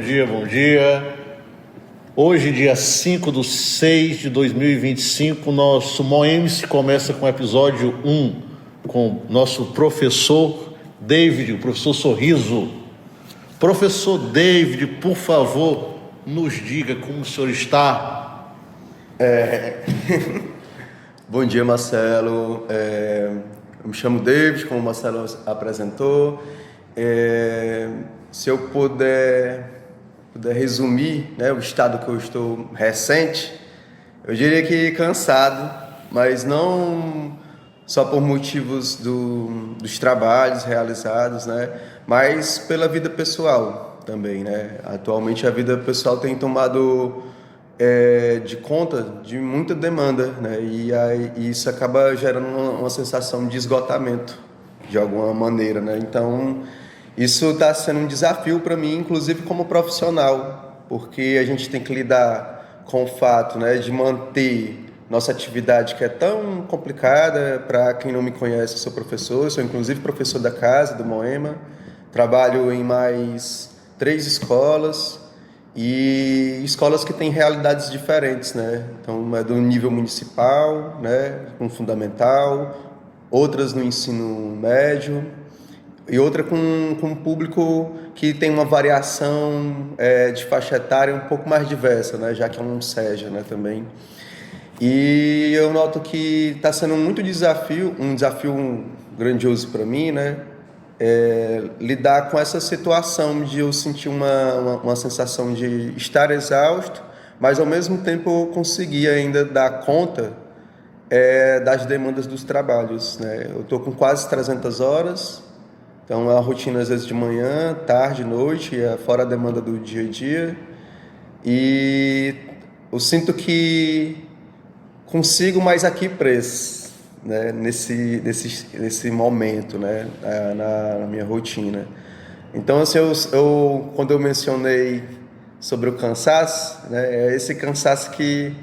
dia, bom dia. Hoje, dia 5/6/2025, nosso Moems começa com o episódio 1, com nosso professor David, o professor Sorriso. Professor David, por favor, nos diga como o senhor está. Bom dia, Marcelo. Eu me chamo David, como o Marcelo apresentou. Se eu puder resumir, né, o estado que eu estou recente, eu diria que cansado, mas não só por motivos dos trabalhos realizados, né, mas pela vida pessoal também, né. Atualmente a vida pessoal tem tomado de conta de muita demanda, né, e isso acaba gerando uma sensação de esgotamento de alguma maneira, né. Então isso está sendo um desafio para mim, inclusive como profissional, porque a gente tem que lidar com o fato, né, de manter nossa atividade, que é tão complicada. Para quem não me conhece, eu sou professor, sou inclusive professor da casa, do Moema, trabalho em mais 3 escolas, e escolas que têm realidades diferentes, né? Então, é do nível municipal, né, com fundamental, outras no ensino médio, e outra com um público que tem uma variação de faixa etária um pouco mais diversa, né, já que é um SEJA, né, também. E eu noto que está sendo um desafio grandioso para mim, né, lidar com essa situação de eu sentir uma sensação de estar exausto, mas ao mesmo tempo eu conseguir ainda dar conta das demandas dos trabalhos, né. Eu estou com quase 300 horas. Então, é uma rotina, às vezes, de manhã, tarde, noite, fora a demanda do dia a dia. E eu sinto que consigo mais aqui preso, né, nesse momento, né, na minha rotina. Então, assim, quando eu mencionei sobre o cansaço, né, é esse cansaço que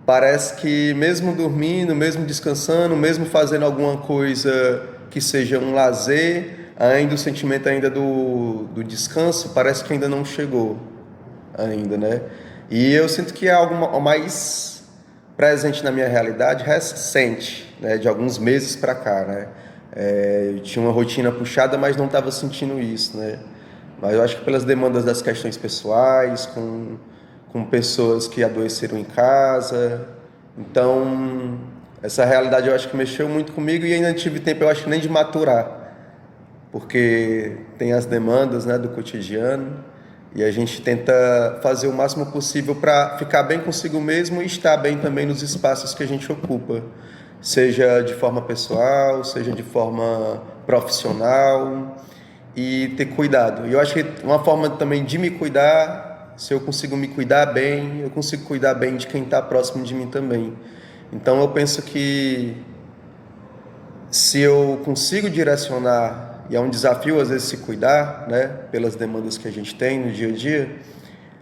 parece que mesmo dormindo, mesmo descansando, mesmo fazendo alguma coisa que seja um lazer, ainda o sentimento ainda do descanso parece que ainda não chegou ainda, né? E eu sinto que é algo mais presente na minha realidade recente, né, de alguns meses para cá, né? Eu tinha uma rotina puxada, mas não estava sentindo isso, né? Mas eu acho que pelas demandas das questões pessoais, com pessoas que adoeceram em casa. Então, essa realidade eu acho que mexeu muito comigo, e ainda não tive tempo, eu acho que nem de maturar, porque tem as demandas, né, do cotidiano, e a gente tenta fazer o máximo possível para ficar bem consigo mesmo e estar bem também nos espaços que a gente ocupa, seja de forma pessoal, seja de forma profissional, e ter cuidado. E eu acho que uma forma também de me cuidar, se eu consigo me cuidar bem, eu consigo cuidar bem de quem está próximo de mim também. Então eu penso que se eu consigo direcionar, e é um desafio às vezes se cuidar, né, pelas demandas que a gente tem no dia a dia,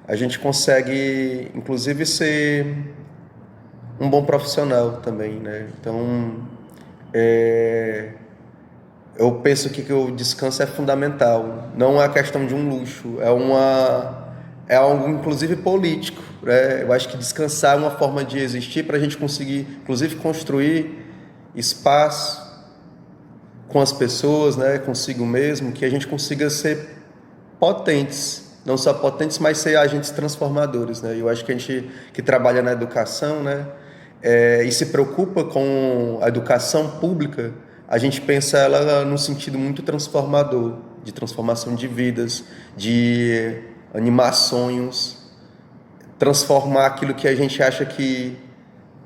a gente consegue inclusive ser um bom profissional também, né. Então eu penso que o descanso é fundamental, não é a questão de um luxo, é algo inclusive político, né? Eu acho que descansar é uma forma de existir para a gente conseguir inclusive construir espaço com as pessoas, né, consigo mesmo, que a gente consiga ser potentes, não só potentes, mas ser agentes transformadores, né. Eu acho que a gente que trabalha na educação, né, e se preocupa com a educação pública, a gente pensa ela num sentido muito transformador, de transformação de vidas, de animar sonhos, transformar aquilo que a gente acha que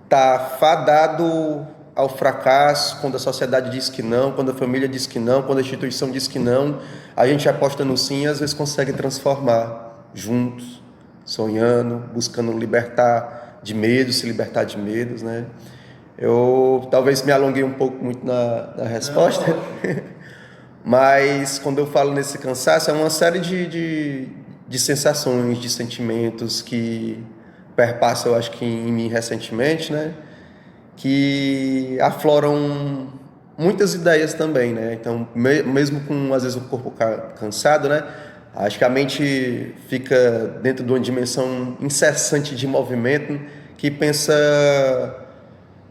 está fadado ao fracasso, quando a sociedade diz que não, quando a família diz que não, quando a instituição diz que não, a gente aposta no sim e às vezes consegue transformar juntos, sonhando, buscando se libertar de medos, né? Eu talvez me alonguei um pouco muito na resposta, mas quando eu falo nesse cansaço, é uma série de sensações, de sentimentos que perpassam, eu acho que em mim recentemente, né, que afloram muitas ideias também, né. Então, mesmo com às vezes o corpo cansado, né, Acho que a mente fica dentro de uma dimensão incessante de movimento que pensa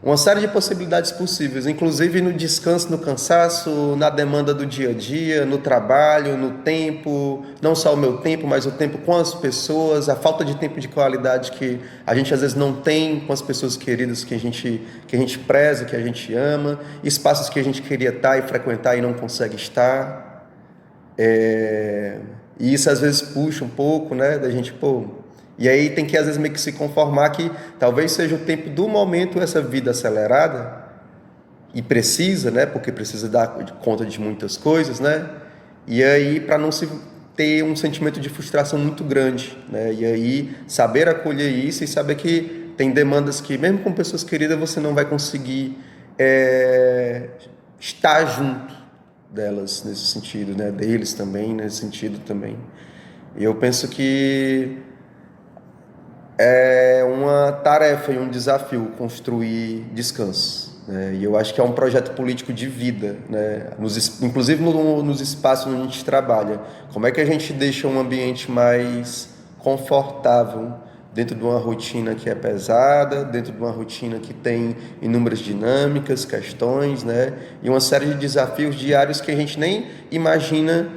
uma série de possibilidades possíveis, inclusive no descanso, no cansaço, na demanda do dia a dia, no trabalho, no tempo, não só o meu tempo, mas o tempo com as pessoas, a falta de tempo de qualidade que a gente às vezes não tem com as pessoas queridas que a gente preza, que a gente ama, espaços que a gente queria estar e frequentar e não consegue estar. E isso às vezes puxa um pouco, né, da gente, e aí tem que às vezes meio que se conformar que talvez seja o tempo do momento, essa vida acelerada, e precisa, né, porque precisa dar conta de muitas coisas, né, e aí para não se ter um sentimento de frustração muito grande, né, e aí saber acolher isso e saber que tem demandas que mesmo com pessoas queridas você não vai conseguir estar junto delas nesse sentido, né, deles também nesse sentido também. E eu penso que é uma tarefa e um desafio construir descanso, né? E eu acho que é um projeto político de vida, né? Inclusive nos espaços onde a gente trabalha. Como é que a gente deixa um ambiente mais confortável dentro de uma rotina que é pesada, dentro de uma rotina que tem inúmeras dinâmicas, questões, né? E uma série de desafios diários que a gente nem imagina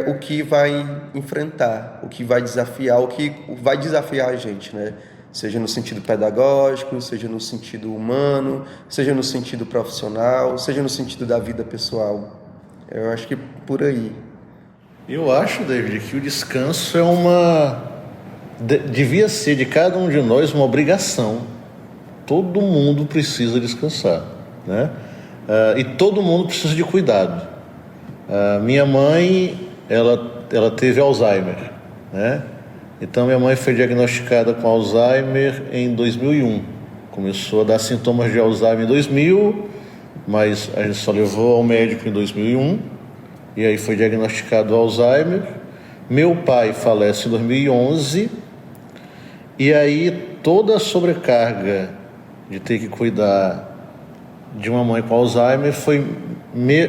o que vai enfrentar, o que vai desafiar, o que vai desafiar a gente, né? Seja no sentido pedagógico, seja no sentido humano, seja no sentido profissional, seja no sentido da vida pessoal. Eu acho que por aí. Eu acho, David, que o descanso devia ser de cada um de nós uma obrigação. Todo mundo precisa descansar, né? E todo mundo precisa de cuidado. Minha mãe, ela teve Alzheimer, né? Então minha mãe foi diagnosticada com Alzheimer em 2001. Começou a dar sintomas de Alzheimer em 2000, mas a gente só levou ao médico em 2001. E aí foi diagnosticado Alzheimer. Meu pai falece em 2011. E aí toda a sobrecarga de ter que cuidar de uma mãe com Alzheimer foi minha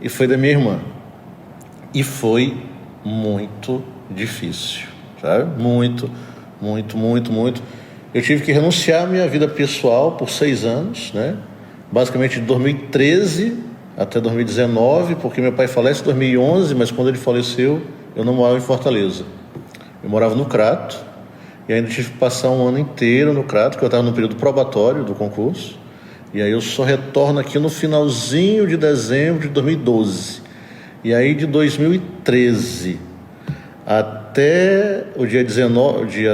e foi da minha irmã. E foi muito difícil, sabe? Muito. Eu tive que renunciar à minha vida pessoal por 6 anos, né? Basicamente de 2013 até 2019, porque meu pai falece em 2011, mas quando ele faleceu, eu não morava em Fortaleza. Eu morava no Crato, e ainda tive que passar um ano inteiro no Crato, porque eu estava no período probatório do concurso. E aí eu só retorno aqui no finalzinho de dezembro de 2012. E aí de 2013 até o dia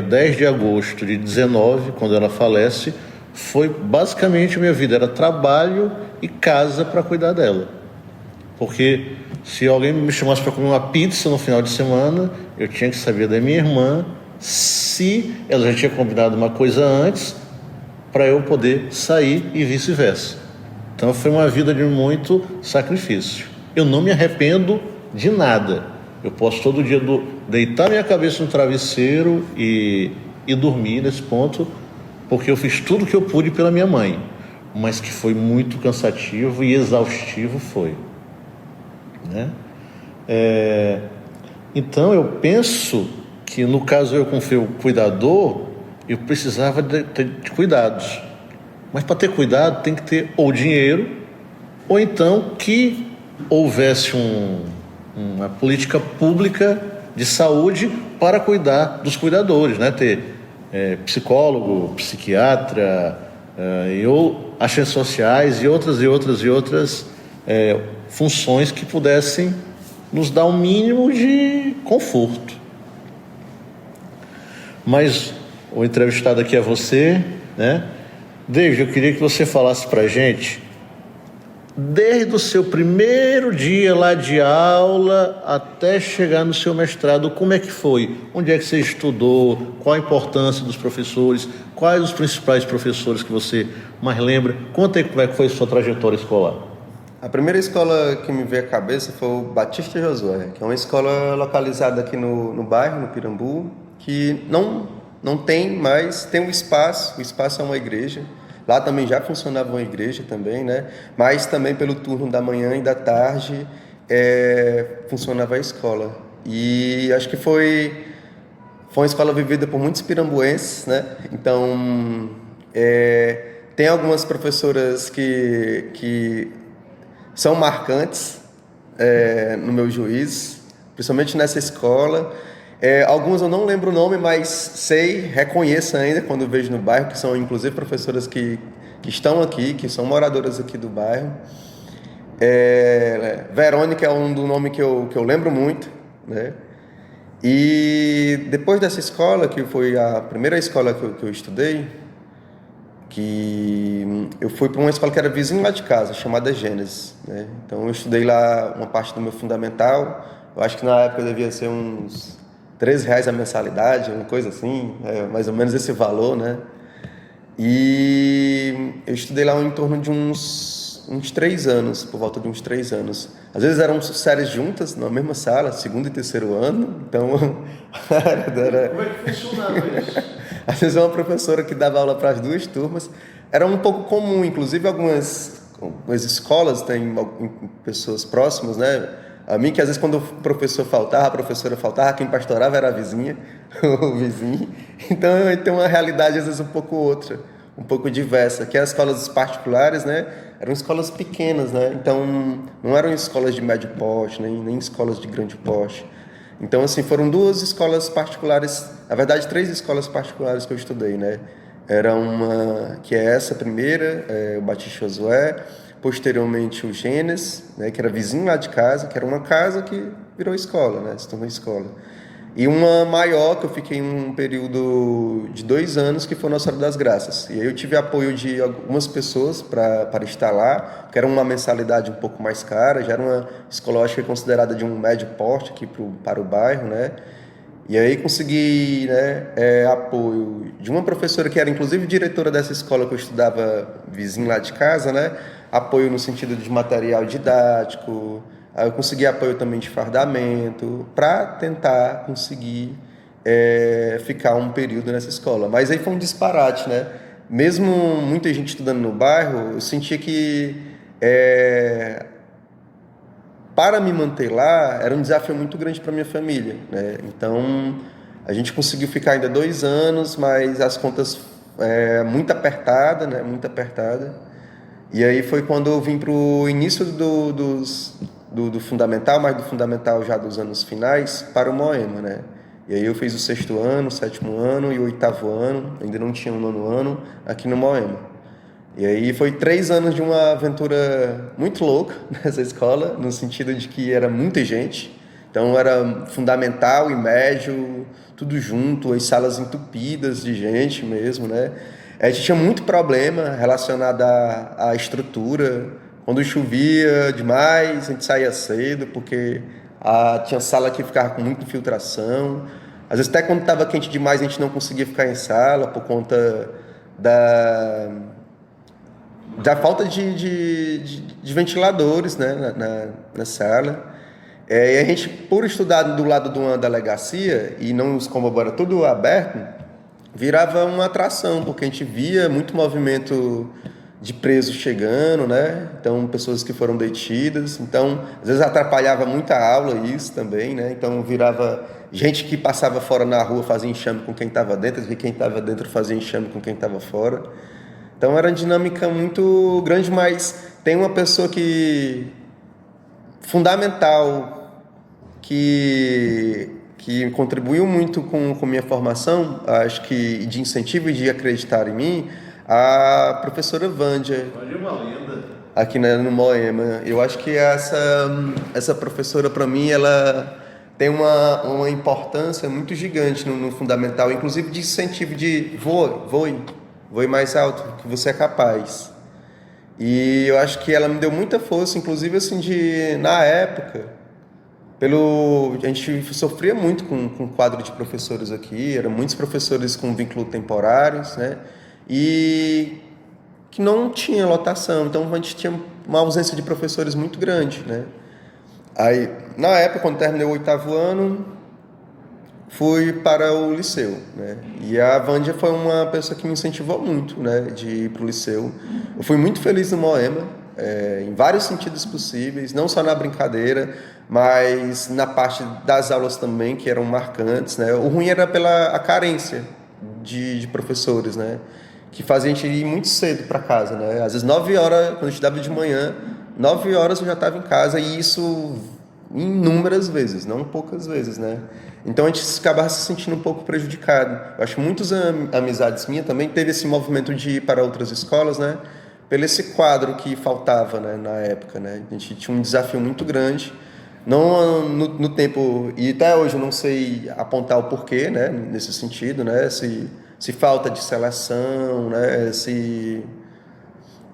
10 de agosto de 19, quando ela falece, foi basicamente a minha vida. Era trabalho e casa para cuidar dela. Porque se alguém me chamasse para comer uma pizza no final de semana, eu tinha que saber da minha irmã se ela já tinha combinado uma coisa antes, para eu poder sair e vice-versa. Então foi uma vida de muito sacrifício. Eu não me arrependo de nada. Eu posso todo dia deitar minha cabeça no travesseiro e dormir nesse ponto, porque eu fiz tudo que eu pude pela minha mãe, mas que foi muito cansativo e exaustivo foi, né? Então eu penso que no caso eu com o cuidador, eu precisava de cuidados. Mas para ter cuidado tem que ter ou dinheiro, ou então que houvesse uma política pública de saúde para cuidar dos cuidadores, né? Ter psicólogo, psiquiatra, assistentes sociais e outras funções que pudessem nos dar um mínimo de conforto. Mas o entrevistado aqui é você, né? David, eu queria que você falasse para a gente, desde o seu primeiro dia lá de aula até chegar no seu mestrado, como é que foi? Onde é que você estudou? Qual a importância dos professores? Quais os principais professores que você mais lembra? Conta aí como é que foi a sua trajetória escolar. A primeira escola que me veio à cabeça foi o Batista Josué, que é uma escola localizada aqui no bairro, no Pirambu, que não tem, mas tem um espaço. O espaço é uma igreja. Lá também já funcionava uma igreja também, né? Mas também pelo turno da manhã e da tarde funcionava a escola. E acho que foi uma escola vivida por muitos pirambuenses, né? Então, tem algumas professoras que são marcantes no meu juízo, principalmente nessa escola. Algumas eu não lembro o nome, mas reconheço ainda quando vejo no bairro, que são inclusive professoras que estão aqui, que são moradoras aqui do bairro. Verônica é um do nome que eu lembro muito, né? E depois dessa escola, que foi a primeira escola que eu estudei, que eu fui para uma escola que era vizinho lá de casa, chamada Gênesis, né? Então eu estudei lá uma parte do meu fundamental. Eu acho que na época devia ser uns R$13 a mensalidade, uma coisa assim, mais ou menos esse valor, né? E eu estudei lá em torno de uns 3 anos, por volta de uns 3 anos. Às vezes eram séries juntas, na mesma sala, segundo e terceiro ano, então... Como é que funcionava isso? Às vezes uma professora que dava aula para as 2 turmas. Era um pouco comum, inclusive algumas escolas têm pessoas próximas, né? A mim, que às vezes quando o professor faltava, a professora faltava, quem pastorava era a vizinha, o vizinho. Então tem uma realidade às vezes um pouco outra, um pouco diversa, que as escolas particulares, né, eram escolas pequenas, né? Então não eram escolas de médio porte, nem escolas de grande porte. Então, assim, foram 2 escolas particulares, na verdade 3 escolas particulares que eu estudei, né? Era uma, que é essa primeira, o Batista Josué, posteriormente o Gênesis, né, que era vizinho lá de casa, que era uma casa que virou escola, né? Se tornou escola. E uma maior, que eu fiquei um período de 2 anos, que foi Nossa Senhora das Graças. E aí eu tive apoio de algumas pessoas para estar lá, que era uma mensalidade um pouco mais cara, já era uma escola, acho que considerada de um médio porte aqui para o bairro, né? E aí consegui, né, apoio de uma professora que era inclusive diretora dessa escola que eu estudava vizinho lá de casa, né? Apoio no sentido de material didático. Aí eu consegui apoio também de fardamento para tentar conseguir ficar um período nessa escola. Mas aí foi um disparate, né? Mesmo muita gente estudando no bairro, eu sentia que para me manter lá era um desafio muito grande para minha família, né? Então a gente conseguiu ficar ainda 2 anos, mas as contas muito apertada, né? Muito apertada. E aí foi quando eu vim para o início do fundamental, mas do fundamental já dos anos finais, para o Moema, né? E aí eu fiz o 6º ano, o 7º ano e o 8º ano, ainda não tinha o 9º ano, aqui no Moema. E aí foi 3 anos de uma aventura muito louca nessa escola, no sentido de que era muita gente. Então era fundamental e médio, tudo junto, as salas entupidas de gente mesmo, né? A gente tinha muito problema relacionado à estrutura. Quando chovia demais, a gente saía cedo, porque tinha sala que ficava com muita infiltração. Às vezes até quando estava quente demais, a gente não conseguia ficar em sala por conta da falta de ventiladores, né, na sala. E a gente, por estudar do lado de uma delegacia, e não como era tudo aberto, virava uma atração, porque a gente via muito movimento de presos chegando, né? Então, pessoas que foram detidas. Então, às vezes atrapalhava muito a aula isso também, né? Então, virava gente que passava fora na rua fazia enxame com quem estava dentro, e quem estava dentro fazia enxame com quem estava fora. Então, era uma dinâmica muito grande, mas tem uma pessoa fundamental que contribuiu muito com minha formação, acho que de incentivo e de acreditar em mim, a professora Vândia. Olha, uma lenda. Aqui no Moema. Eu acho que essa professora, para mim, ela tem uma importância muito gigante no fundamental, inclusive de incentivo de voe mais alto, que você é capaz. E eu acho que ela me deu muita força, inclusive assim, na época, a gente sofria muito com o quadro de professores aqui, eram muitos professores com vínculo temporários, né? E que não tinha lotação, então a gente tinha uma ausência de professores muito grande, né? Aí, na época, quando terminei o 8º ano, fui para o liceu, né? E a Vândia foi uma pessoa que me incentivou muito, né, de ir para o liceu. Eu fui muito feliz no Moema, em vários sentidos possíveis, não só na brincadeira, mas na parte das aulas também, que eram marcantes, né? O ruim era pela a carência de professores, né? Que fazia a gente ir muito cedo para casa, né? Às vezes 9 horas, quando eu estudava de manhã, 9 horas eu já estava em casa, e isso inúmeras vezes, não poucas vezes, né? Então a gente acabava se sentindo um pouco prejudicado. Eu acho que muitas amizades minhas também teve esse movimento de ir para outras escolas, né? Pelo esse quadro que faltava, né, na época, né? A gente tinha um desafio muito grande, não no tempo, e até hoje eu não sei apontar o porquê, né, nesse sentido, né? Se falta de seleção, né? Se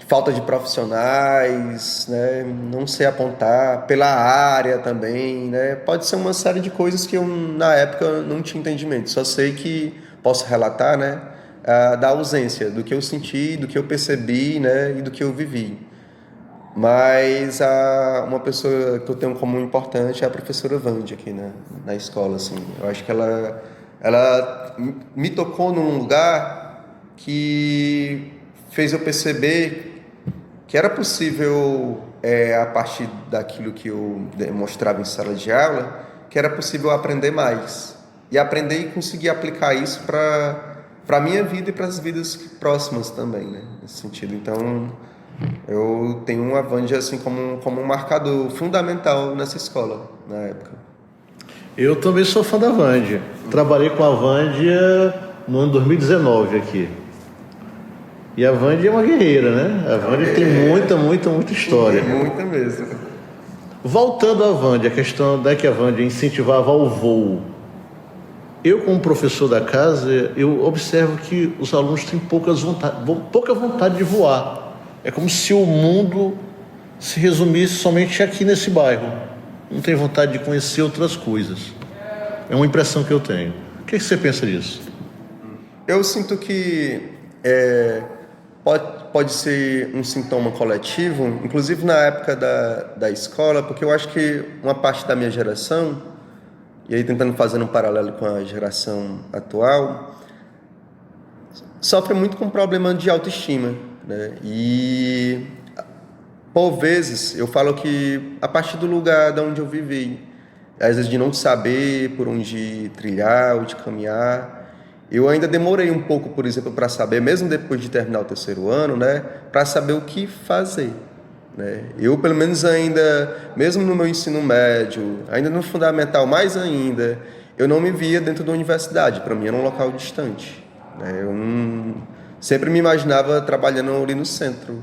falta de profissionais, né? Não sei apontar, pela área também, né? Pode ser uma série de coisas que eu, na época, não tinha entendimento. Só sei que posso relatar, né? Da ausência, do que eu senti, do que eu percebi, né? E do que eu vivi. Mas uma pessoa que eu tenho como importante é a professora Vande aqui na escola, assim. Eu acho que ela me tocou num lugar que fez eu perceber que era possível, a partir daquilo que eu demonstrava em sala de aula, que era possível aprender mais. E aprender e conseguir aplicar isso para a minha vida e para as vidas próximas também, né? Nesse sentido. Então, eu tenho a Vândia assim, como um marcador fundamental nessa escola, na época. Eu também sou fã da Vândia. Trabalhei com a Vândia no ano 2019 aqui. E a Vândia é uma guerreira, né? A Vândia tem muita história. Muita mesmo. Voltando à Vândia, a questão da que a Vândia incentivava o voo. Eu, como professor da casa, eu observo que os alunos têm pouca vontade de voar. É como se o mundo se resumisse somente aqui nesse bairro. Não tem vontade de conhecer outras coisas. É uma impressão que eu tenho. O que você pensa disso? Eu sinto que pode ser um sintoma coletivo, inclusive na época da escola, porque eu acho que uma parte da minha geração, e aí tentando fazer um paralelo com a geração atual, sofre muito com problema de autoestima, né? E por vezes eu falo que a partir do lugar de onde eu vivi, às vezes de não saber por onde trilhar ou de caminhar, eu ainda demorei um pouco, por exemplo, para saber, mesmo depois de terminar o terceiro ano, né, para saber o que fazer, né? Eu, pelo menos ainda, mesmo no meu ensino médio, ainda no fundamental mais ainda, eu não me via dentro da universidade. Para mim era um local distante, né? Eu sempre me imaginava trabalhando ali no centro.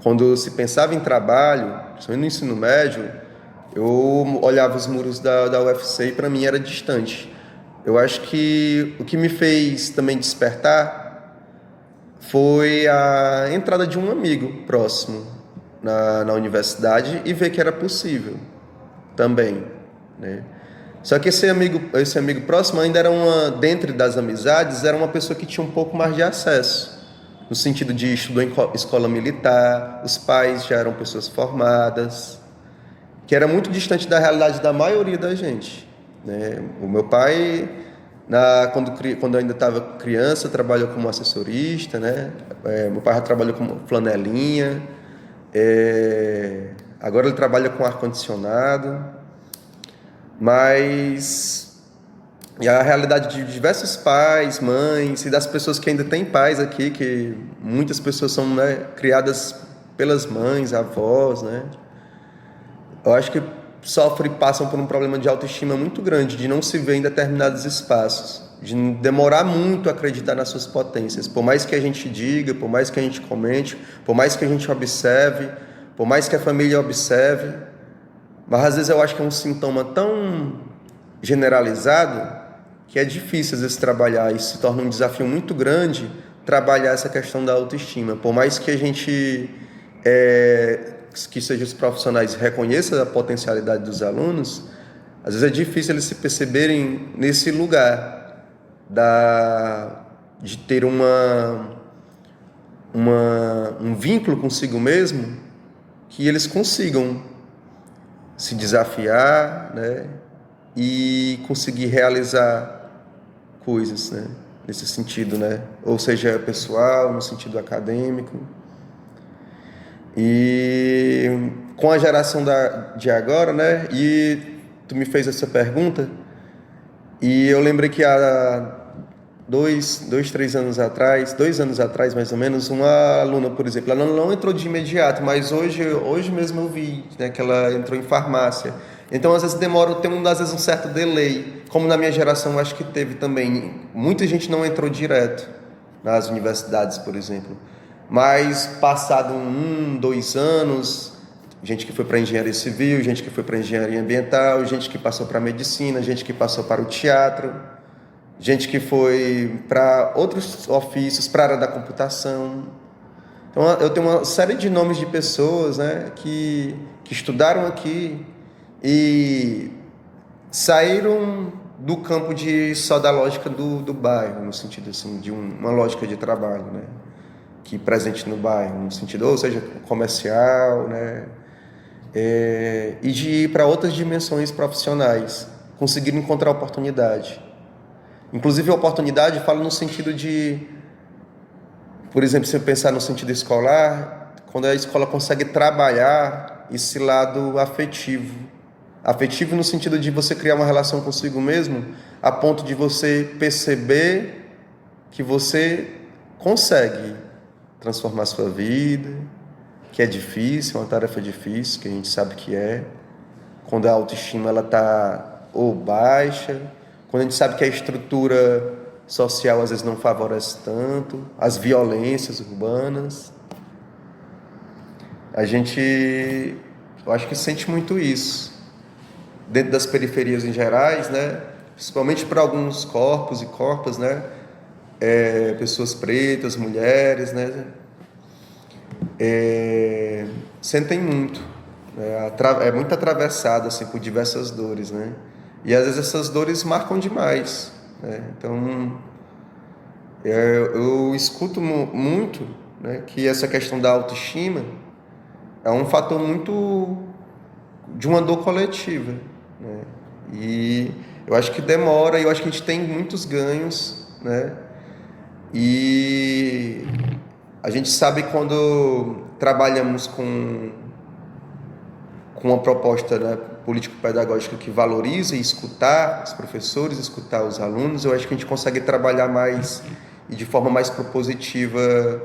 Quando se pensava em trabalho, principalmente no ensino médio, eu olhava os muros da UFC e para mim era distante. Eu acho que o que me fez também despertar foi a entrada de um amigo próximo na universidade e ver que era possível também, né? Só que esse amigo próximo ainda era dentre das amizades, era uma pessoa que tinha um pouco mais de acesso, no sentido de estudou em escola militar, os pais já eram pessoas formadas, que era muito distante da realidade da maioria da gente, né? O meu pai, quando eu ainda estava criança, trabalhou como assessorista, né? Meu pai já trabalhou como flanelinha, agora ele trabalha com ar-condicionado, mas e a realidade de diversos pais, mães e das pessoas que ainda têm pais aqui, que muitas pessoas são, né, criadas pelas mães, avós, né? Eu acho que passam por um problema de autoestima muito grande, de não se ver em determinados espaços, de demorar muito a acreditar nas suas potências. Por mais que a gente diga, por mais que a gente comente, por mais que a gente observe, por mais que a família observe, mas às vezes eu acho que é um sintoma tão generalizado que é difícil às vezes trabalhar, e se torna um desafio muito grande trabalhar essa questão da autoestima. Por mais que a gente, que sejam os profissionais, reconheçam a potencialidade dos alunos, às vezes é difícil eles se perceberem nesse lugar de ter um vínculo consigo mesmo, que eles consigam se desafiar, né, e conseguir realizar coisas, né, nesse sentido, né, ou seja, pessoal, no sentido acadêmico. E com a geração de agora, né? E tu me fez essa pergunta, e eu lembrei que há 2 anos atrás mais ou menos, uma aluna, por exemplo, ela não entrou de imediato, mas hoje mesmo eu vi, né, que ela entrou em farmácia. Então às vezes às vezes um certo delay, como na minha geração acho que teve também. Muita gente não entrou direto nas universidades, por exemplo, mas passado 2 anos, gente que foi para engenharia civil, gente que foi para engenharia ambiental, gente que passou para medicina, gente que passou para o teatro, gente que foi para outros ofícios, para a área da computação. Então eu tenho uma série de nomes de pessoas, né, que estudaram aqui e saíram do campo só da lógica do bairro, no sentido assim, de uma lógica de trabalho, né, que presente no bairro, no sentido, ou seja, comercial, né, e de ir para outras dimensões profissionais, conseguiram encontrar oportunidade. Inclusive, a oportunidade fala no sentido de, por exemplo, se eu pensar no sentido escolar, quando a escola consegue trabalhar esse lado afetivo. Afetivo no sentido de você criar uma relação consigo mesmo, a ponto de você perceber que você consegue transformar a sua vida, que é difícil, uma tarefa difícil, que a gente sabe que é, quando a autoestima está ou baixa, quando a gente sabe que a estrutura social às vezes não favorece tanto, as violências urbanas. Eu acho que sente muito isso. Dentro das periferias em gerais, né? Principalmente para alguns corpos e corpas, né? Pessoas pretas, mulheres, né? Sentem muito. É muito atravessado assim, por diversas dores, né? E às vezes essas dores marcam demais, né? Então, eu escuto muito, né, que essa questão da autoestima é um fator muito de uma dor coletiva, né? E eu acho que demora, e eu acho que a gente tem muitos ganhos, né? E a gente sabe quando trabalhamos com uma proposta, né, político-pedagógica que valoriza e escutar os professores, escutar os alunos, eu acho que a gente consegue trabalhar mais e de forma mais propositiva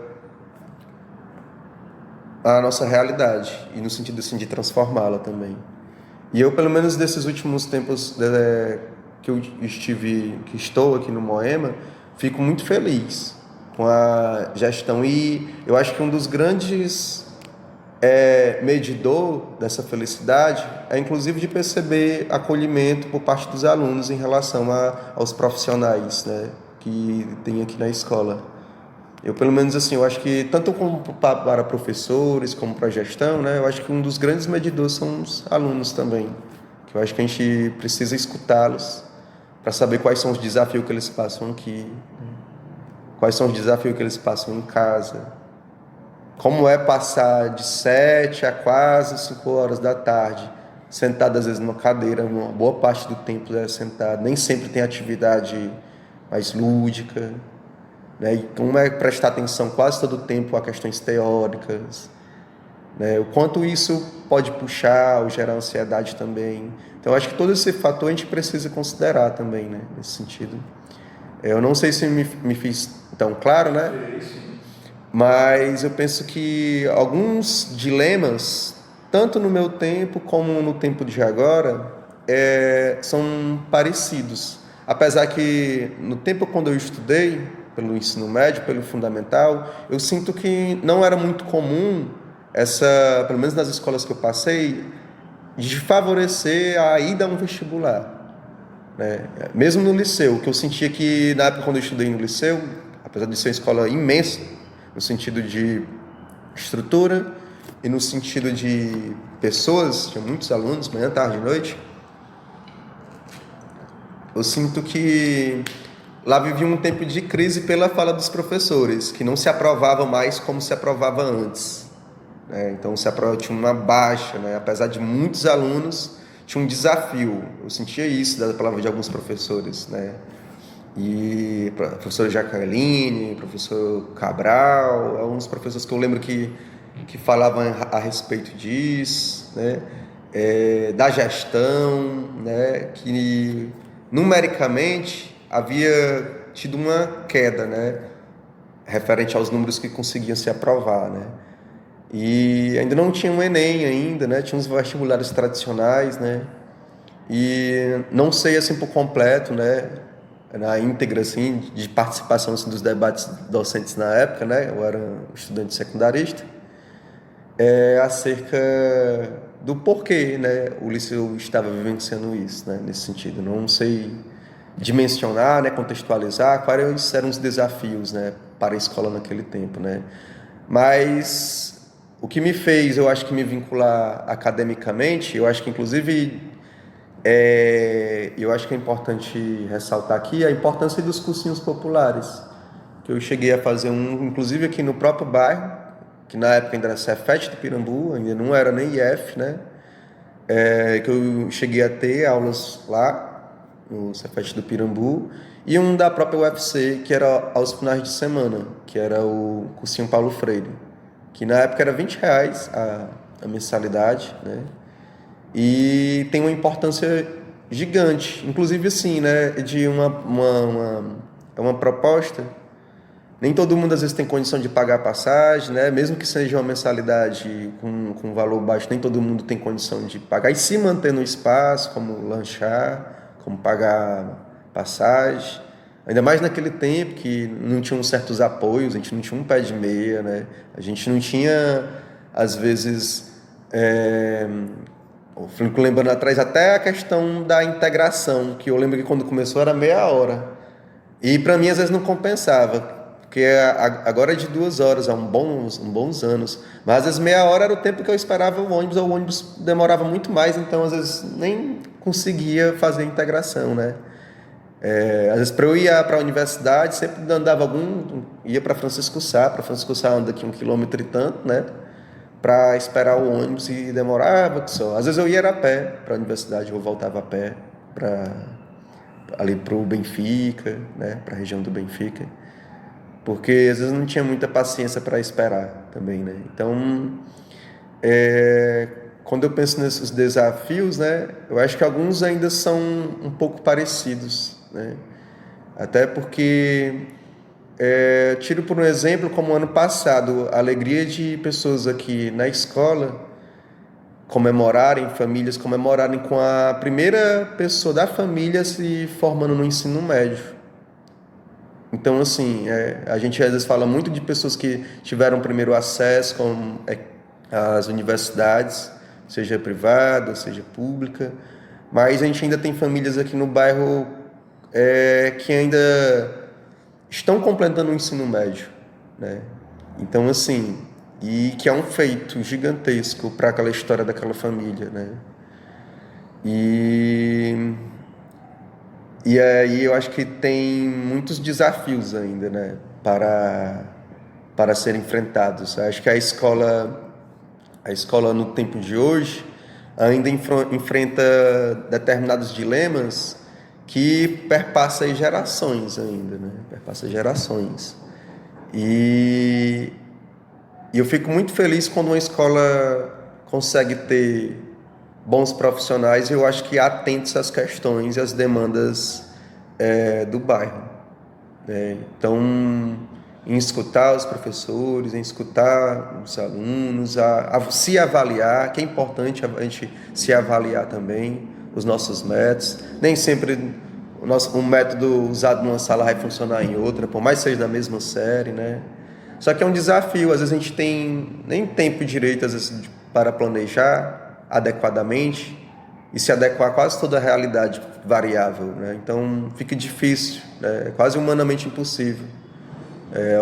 a nossa realidade, e no sentido assim, de transformá-la também. E eu, pelo menos nesses últimos tempos que estou aqui no Moema, fico muito feliz com a gestão, e eu acho que um dos grandes medidor dessa felicidade é inclusive de perceber acolhimento por parte dos alunos em relação aos profissionais, né, que tem aqui na escola. Eu, pelo menos assim, eu acho que tanto como para professores como para a gestão, né, eu acho que um dos grandes medidores são os alunos também, que eu acho que a gente precisa escutá-los para saber quais são os desafios que eles passam aqui, quais são os desafios que eles passam em casa, como é passar de 7 a quase 5 horas da tarde, sentado às vezes numa cadeira, uma boa parte do tempo sentado, nem sempre tem atividade mais lúdica, né? E como é prestar atenção quase todo o tempo a questões teóricas, né? O quanto isso pode puxar ou gerar ansiedade também. Então, acho que todo esse fator a gente precisa considerar também, né? Nesse sentido. Eu não sei se me fiz tão claro, né? Mas eu penso que alguns dilemas, tanto no meu tempo como no tempo de agora, são parecidos. Apesar que no tempo quando eu estudei, pelo ensino médio, pelo fundamental, eu sinto que não era muito comum pelo menos nas escolas que eu passei, de favorecer a ida a um vestibular, né? Mesmo no liceu, que eu sentia que na época quando eu estudei no liceu, apesar de ser uma escola imensa, no sentido de estrutura e no sentido de pessoas, tinha muitos alunos, manhã, tarde e noite, eu sinto que lá vivia um tempo de crise pela fala dos professores, que não se aprovava mais como se aprovava antes, né? Então tinha uma baixa, né? Apesar de muitos alunos, tinha um desafio. Eu sentia isso da palavra de alguns professores, né? E professor Jaqueline, professor Cabral, alguns professores que eu lembro que que falavam a respeito disso, né? Da gestão, né? Que numericamente havia tido uma queda, né? Referente aos números que conseguiam se aprovar, né? E ainda não tinha um Enem ainda, né? Tinha uns vestibulares tradicionais, né? E não sei assim por completo, né? Na íntegra assim de participação assim, dos debates docentes na época, né? Eu era um estudante secundarista, acerca do porquê, né? O liceu estava vivenciando isso, né? Nesse sentido, não sei dimensionar, né? Contextualizar quais eram os desafios, né? Para a escola naquele tempo, né? Mas o que me fez, eu acho que me vincular academicamente, eu acho que inclusive eu acho que é importante ressaltar aqui a importância dos cursinhos populares, que eu cheguei a fazer um, inclusive aqui no próprio bairro, que na época ainda era Cefet do Pirambu, ainda não era nem IF, né? Que eu cheguei a ter aulas lá no Cefet do Pirambu, e um da própria UFC, que era aos finais de semana, que era o cursinho Paulo Freire, que na época era R$ 20 a mensalidade, né? E tem uma importância gigante, inclusive assim, né, de uma proposta. Nem todo mundo às vezes tem condição de pagar a passagem, né? Mesmo que seja uma mensalidade com valor baixo, nem todo mundo tem condição de pagar e se manter no espaço, como lanchar, como pagar passagem. Ainda mais naquele tempo que não tinham certos apoios, a gente não tinha um pé de meia, né? A gente não tinha, às vezes, eu fico lembrando atrás até a questão da integração, que eu lembro que quando começou era meia hora. E para mim às vezes não compensava, porque agora é de 2 horas, há bons anos. Mas às vezes meia hora era o tempo que eu esperava o ônibus demorava muito mais, então às vezes nem conseguia fazer a integração, né? Às vezes para eu ir para a universidade, sempre andava ia para Francisco Sá anda aqui 1 quilômetro e tanto, né? Para esperar o ônibus e demorava que só. Às vezes eu ia a pé para a universidade, eu voltava a pé ali para o Benfica, né? Para a região do Benfica, porque às vezes não tinha muita paciência para esperar também, né? Então, quando eu penso nesses desafios, né? Eu acho que alguns ainda são um pouco parecidos, né? Até porque tiro por um exemplo, como ano passado, a alegria de pessoas aqui na escola famílias comemorarem com a primeira pessoa da família se formando no ensino médio. Então, assim, a gente às vezes fala muito de pessoas que tiveram primeiro acesso às universidades, seja privada, seja pública, mas a gente ainda tem famílias aqui no bairro que ainda estão completando o ensino médio, né? Então, assim, e que é um feito gigantesco para aquela história daquela família, né? E aí eu acho que tem muitos desafios ainda, né? Para serem enfrentados. Eu acho que a escola no tempo de hoje ainda enfrenta determinados dilemas que perpassa aí gerações ainda, né? Perpassa gerações. E eu fico muito feliz quando uma escola consegue ter bons profissionais, eu acho que atentos às questões e às demandas do bairro, né? Então, em escutar os professores, em escutar os alunos, a se avaliar, que é importante a gente se avaliar também, os nossos métodos. Nem sempre um método usado numa sala vai funcionar em outra, por mais que seja da mesma série, né? Só que é um desafio, às vezes a gente tem nem tempo direito às vezes, para planejar adequadamente e se adequar a quase toda a realidade variável, né? Então fica difícil, né? É quase humanamente impossível.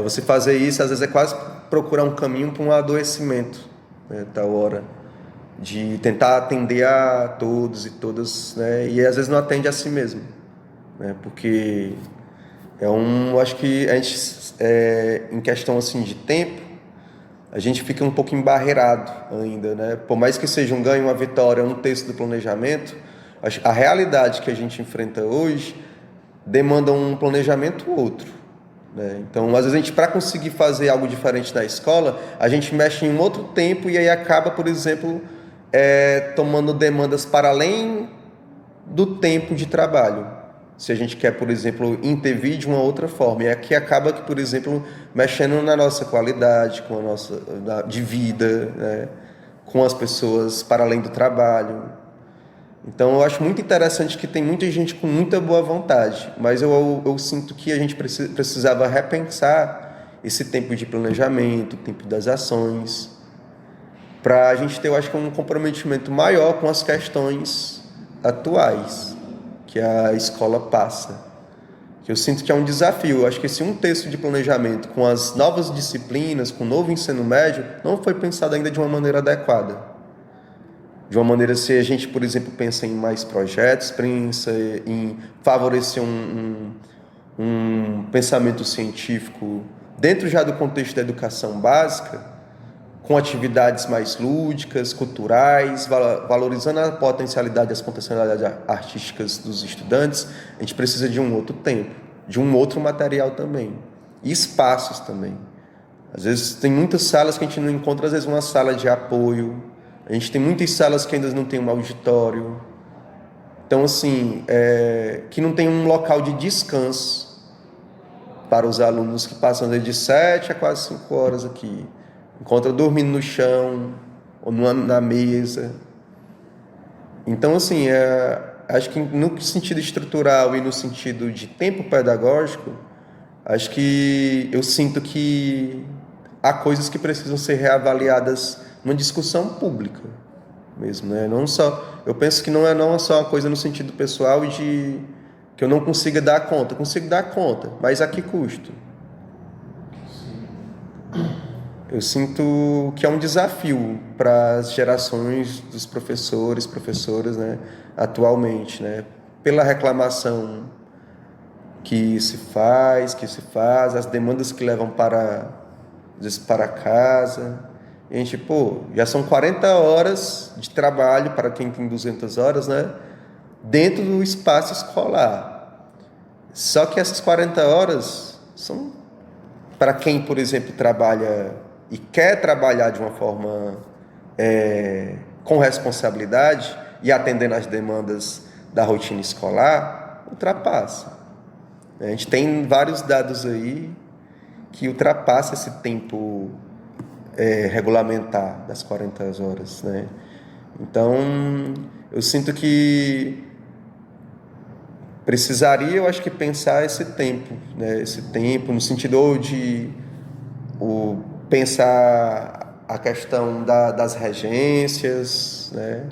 Você fazer isso, às vezes é quase procurar um caminho para um adoecimento, né? Tal hora de tentar atender a todos e todas, né? E às vezes não atende a si mesmo, né? Porque acho que a gente, em questão assim de tempo, a gente fica um pouco embarreirado ainda, né? Por mais que seja um ganho, uma vitória, um terço do planejamento, a realidade que a gente enfrenta hoje demanda um planejamento outro, né? Então, às vezes a gente, para conseguir fazer algo diferente na escola, a gente mexe em um outro tempo e aí acaba, por exemplo, tomando demandas para além do tempo de trabalho. Se a gente quer, por exemplo, intervir de uma outra forma. E aqui acaba que, por exemplo, mexendo na nossa qualidade, com a nossa de vida, né? Com as pessoas para além do trabalho. Então, eu acho muito interessante que tem muita gente com muita boa vontade, mas eu sinto que a gente precisava repensar esse tempo de planejamento, o tempo das ações, para a gente ter, eu acho que, um comprometimento maior com as questões atuais que a escola passa. Que eu sinto que é um desafio. Eu acho que esse um terço de planejamento com as novas disciplinas, com o novo ensino médio, não foi pensado ainda de uma maneira adequada. De uma maneira, se a gente, por exemplo, pensa em mais projetos, pensa em favorecer um pensamento científico dentro já do contexto da educação básica, com atividades mais lúdicas, culturais, valorizando a potencialidade e as potencialidades artísticas dos estudantes, a gente precisa de um outro tempo, de um outro material também, e espaços também. Às vezes tem muitas salas que a gente não encontra, às vezes uma sala de apoio, a gente tem muitas salas que ainda não tem um auditório, então assim, que não tem um local de descanso para os alunos que passam de 7 a quase 5 horas aqui. Encontra dormindo no chão ou na mesa. Então, assim, acho que no sentido estrutural e no sentido de tempo pedagógico, acho que eu sinto que há coisas que precisam ser reavaliadas numa discussão pública mesmo, né? Não só, eu penso que não é só uma coisa no sentido pessoal de que eu não consiga dar conta. Consigo dar conta, mas a que custo? Eu sinto que é um desafio para as gerações dos professoras, né, atualmente, né, pela reclamação que se faz, as demandas que levam às vezes para casa. E a gente, já são 40 horas de trabalho para quem tem 200 horas, né, dentro do espaço escolar. Só que essas 40 horas são para quem, por exemplo, trabalha e quer trabalhar de uma forma com responsabilidade e atendendo às demandas da rotina escolar, ultrapassa. A gente tem vários dados aí que ultrapassa esse tempo regulamentar das 40 horas, né? Então, eu sinto que precisaria, eu acho que, pensar esse tempo, né? Esse tempo no sentido de pensar a questão das regências, né?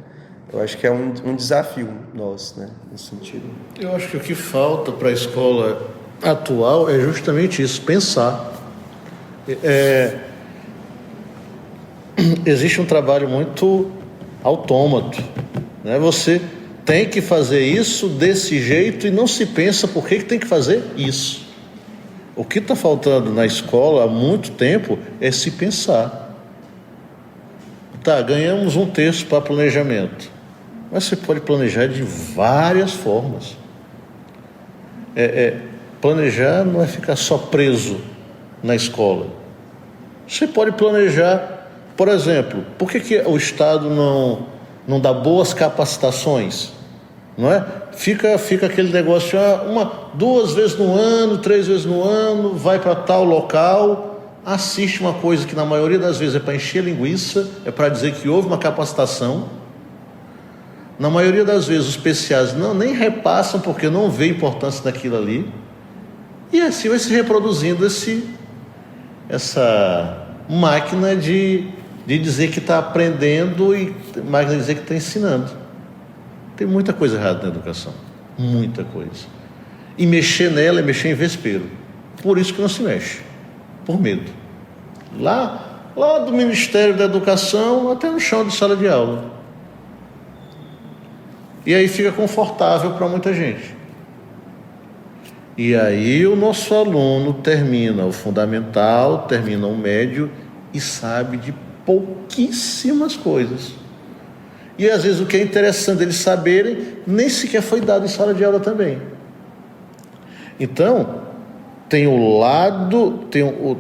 Eu acho que é um desafio nosso, né? Nesse sentido. Eu acho que o que falta para a escola atual é justamente isso, pensar. Existe um trabalho muito autômato, né? Você tem que fazer isso desse jeito e não se pensa por que tem que fazer isso. O que está faltando na escola há muito tempo é se pensar. Tá, ganhamos um terço para planejamento, mas você pode planejar de várias formas. Planejar não é ficar só preso na escola. Você pode planejar, por exemplo, por que o Estado não dá boas capacitações? Não é? Fica aquele negócio, 2 vezes no ano, 3 vezes no ano, vai para tal local, assiste uma coisa que na maioria das vezes é para encher linguiça, é para dizer que houve uma capacitação. Na maioria das vezes os PCAs nem repassam porque não vê importância daquilo ali. E assim vai se reproduzindo essa máquina de dizer que está aprendendo e máquina de dizer que está ensinando. Tem muita coisa errada na educação, muita coisa. E mexer nela é mexer em vespeiro. Por isso que não se mexe, por medo. Lá do Ministério da Educação até no chão de sala de aula. E aí fica confortável para muita gente. E aí o nosso aluno termina o fundamental, termina o médio e sabe de pouquíssimas coisas. E às vezes o que é interessante eles saberem nem sequer foi dado em sala de aula também. Então, tem o lado,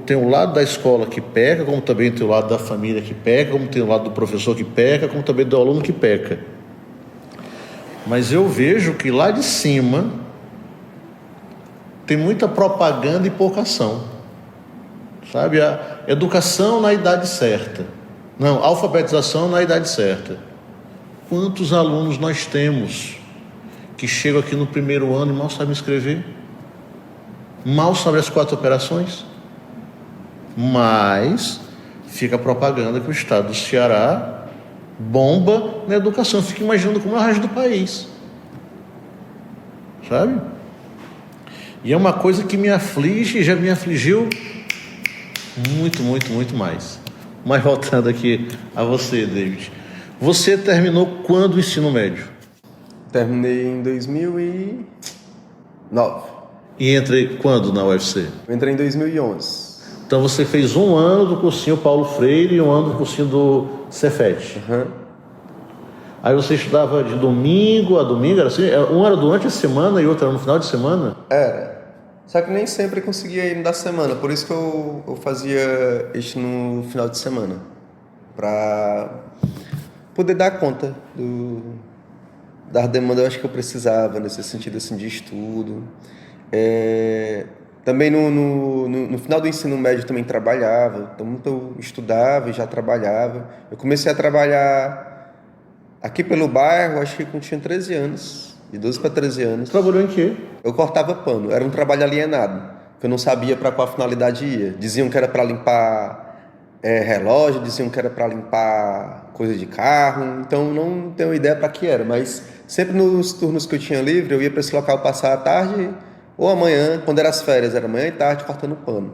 tem o lado da escola que peca, como também tem o lado da família que peca, como tem o lado do professor que peca, como também do aluno que peca. Mas eu vejo que lá de cima tem muita propaganda e pouca ação. Sabe? A educação na idade certa. Não, alfabetização na idade certa. Quantos alunos nós temos que chegam aqui no primeiro ano e mal sabem escrever? Mal sabem as 4 operações? Mas fica a propaganda que o estado do Ceará bomba na educação. Eu fico imaginando como é o resto do país. Sabe? E é uma coisa que me aflige e já me afligiu muito, muito, muito mais. Mas voltando aqui a você, David. Você terminou quando o ensino médio? Terminei em 2009. E entrei quando na UFC? Eu entrei em 2011. Então você fez 1 ano do cursinho Paulo Freire e 1 ano do cursinho do Cefet. Uhum. Aí você estudava de domingo a domingo, era assim? Um era durante a semana e outro era no final de semana? Era. Só que nem sempre conseguia ir no da semana, por isso que eu fazia isso no final de semana. Pra poder dar conta da demanda, eu acho que eu precisava, nesse sentido assim, de estudo. Também no final do ensino médio eu também trabalhava, então eu estudava e já trabalhava. Eu comecei a trabalhar aqui pelo bairro, acho que quando tinha 13 anos, de 12 para 13 anos. Trabalhou em quê? Eu cortava pano, era um trabalho alienado, que eu não sabia para qual finalidade ia. Diziam que era para limpar relógio, diziam que era para limpar coisa de carro, então não tenho ideia para que era, mas sempre nos turnos que eu tinha livre, eu ia para esse local passar a tarde ou amanhã, quando eram as férias, era manhã e tarde cortando pano.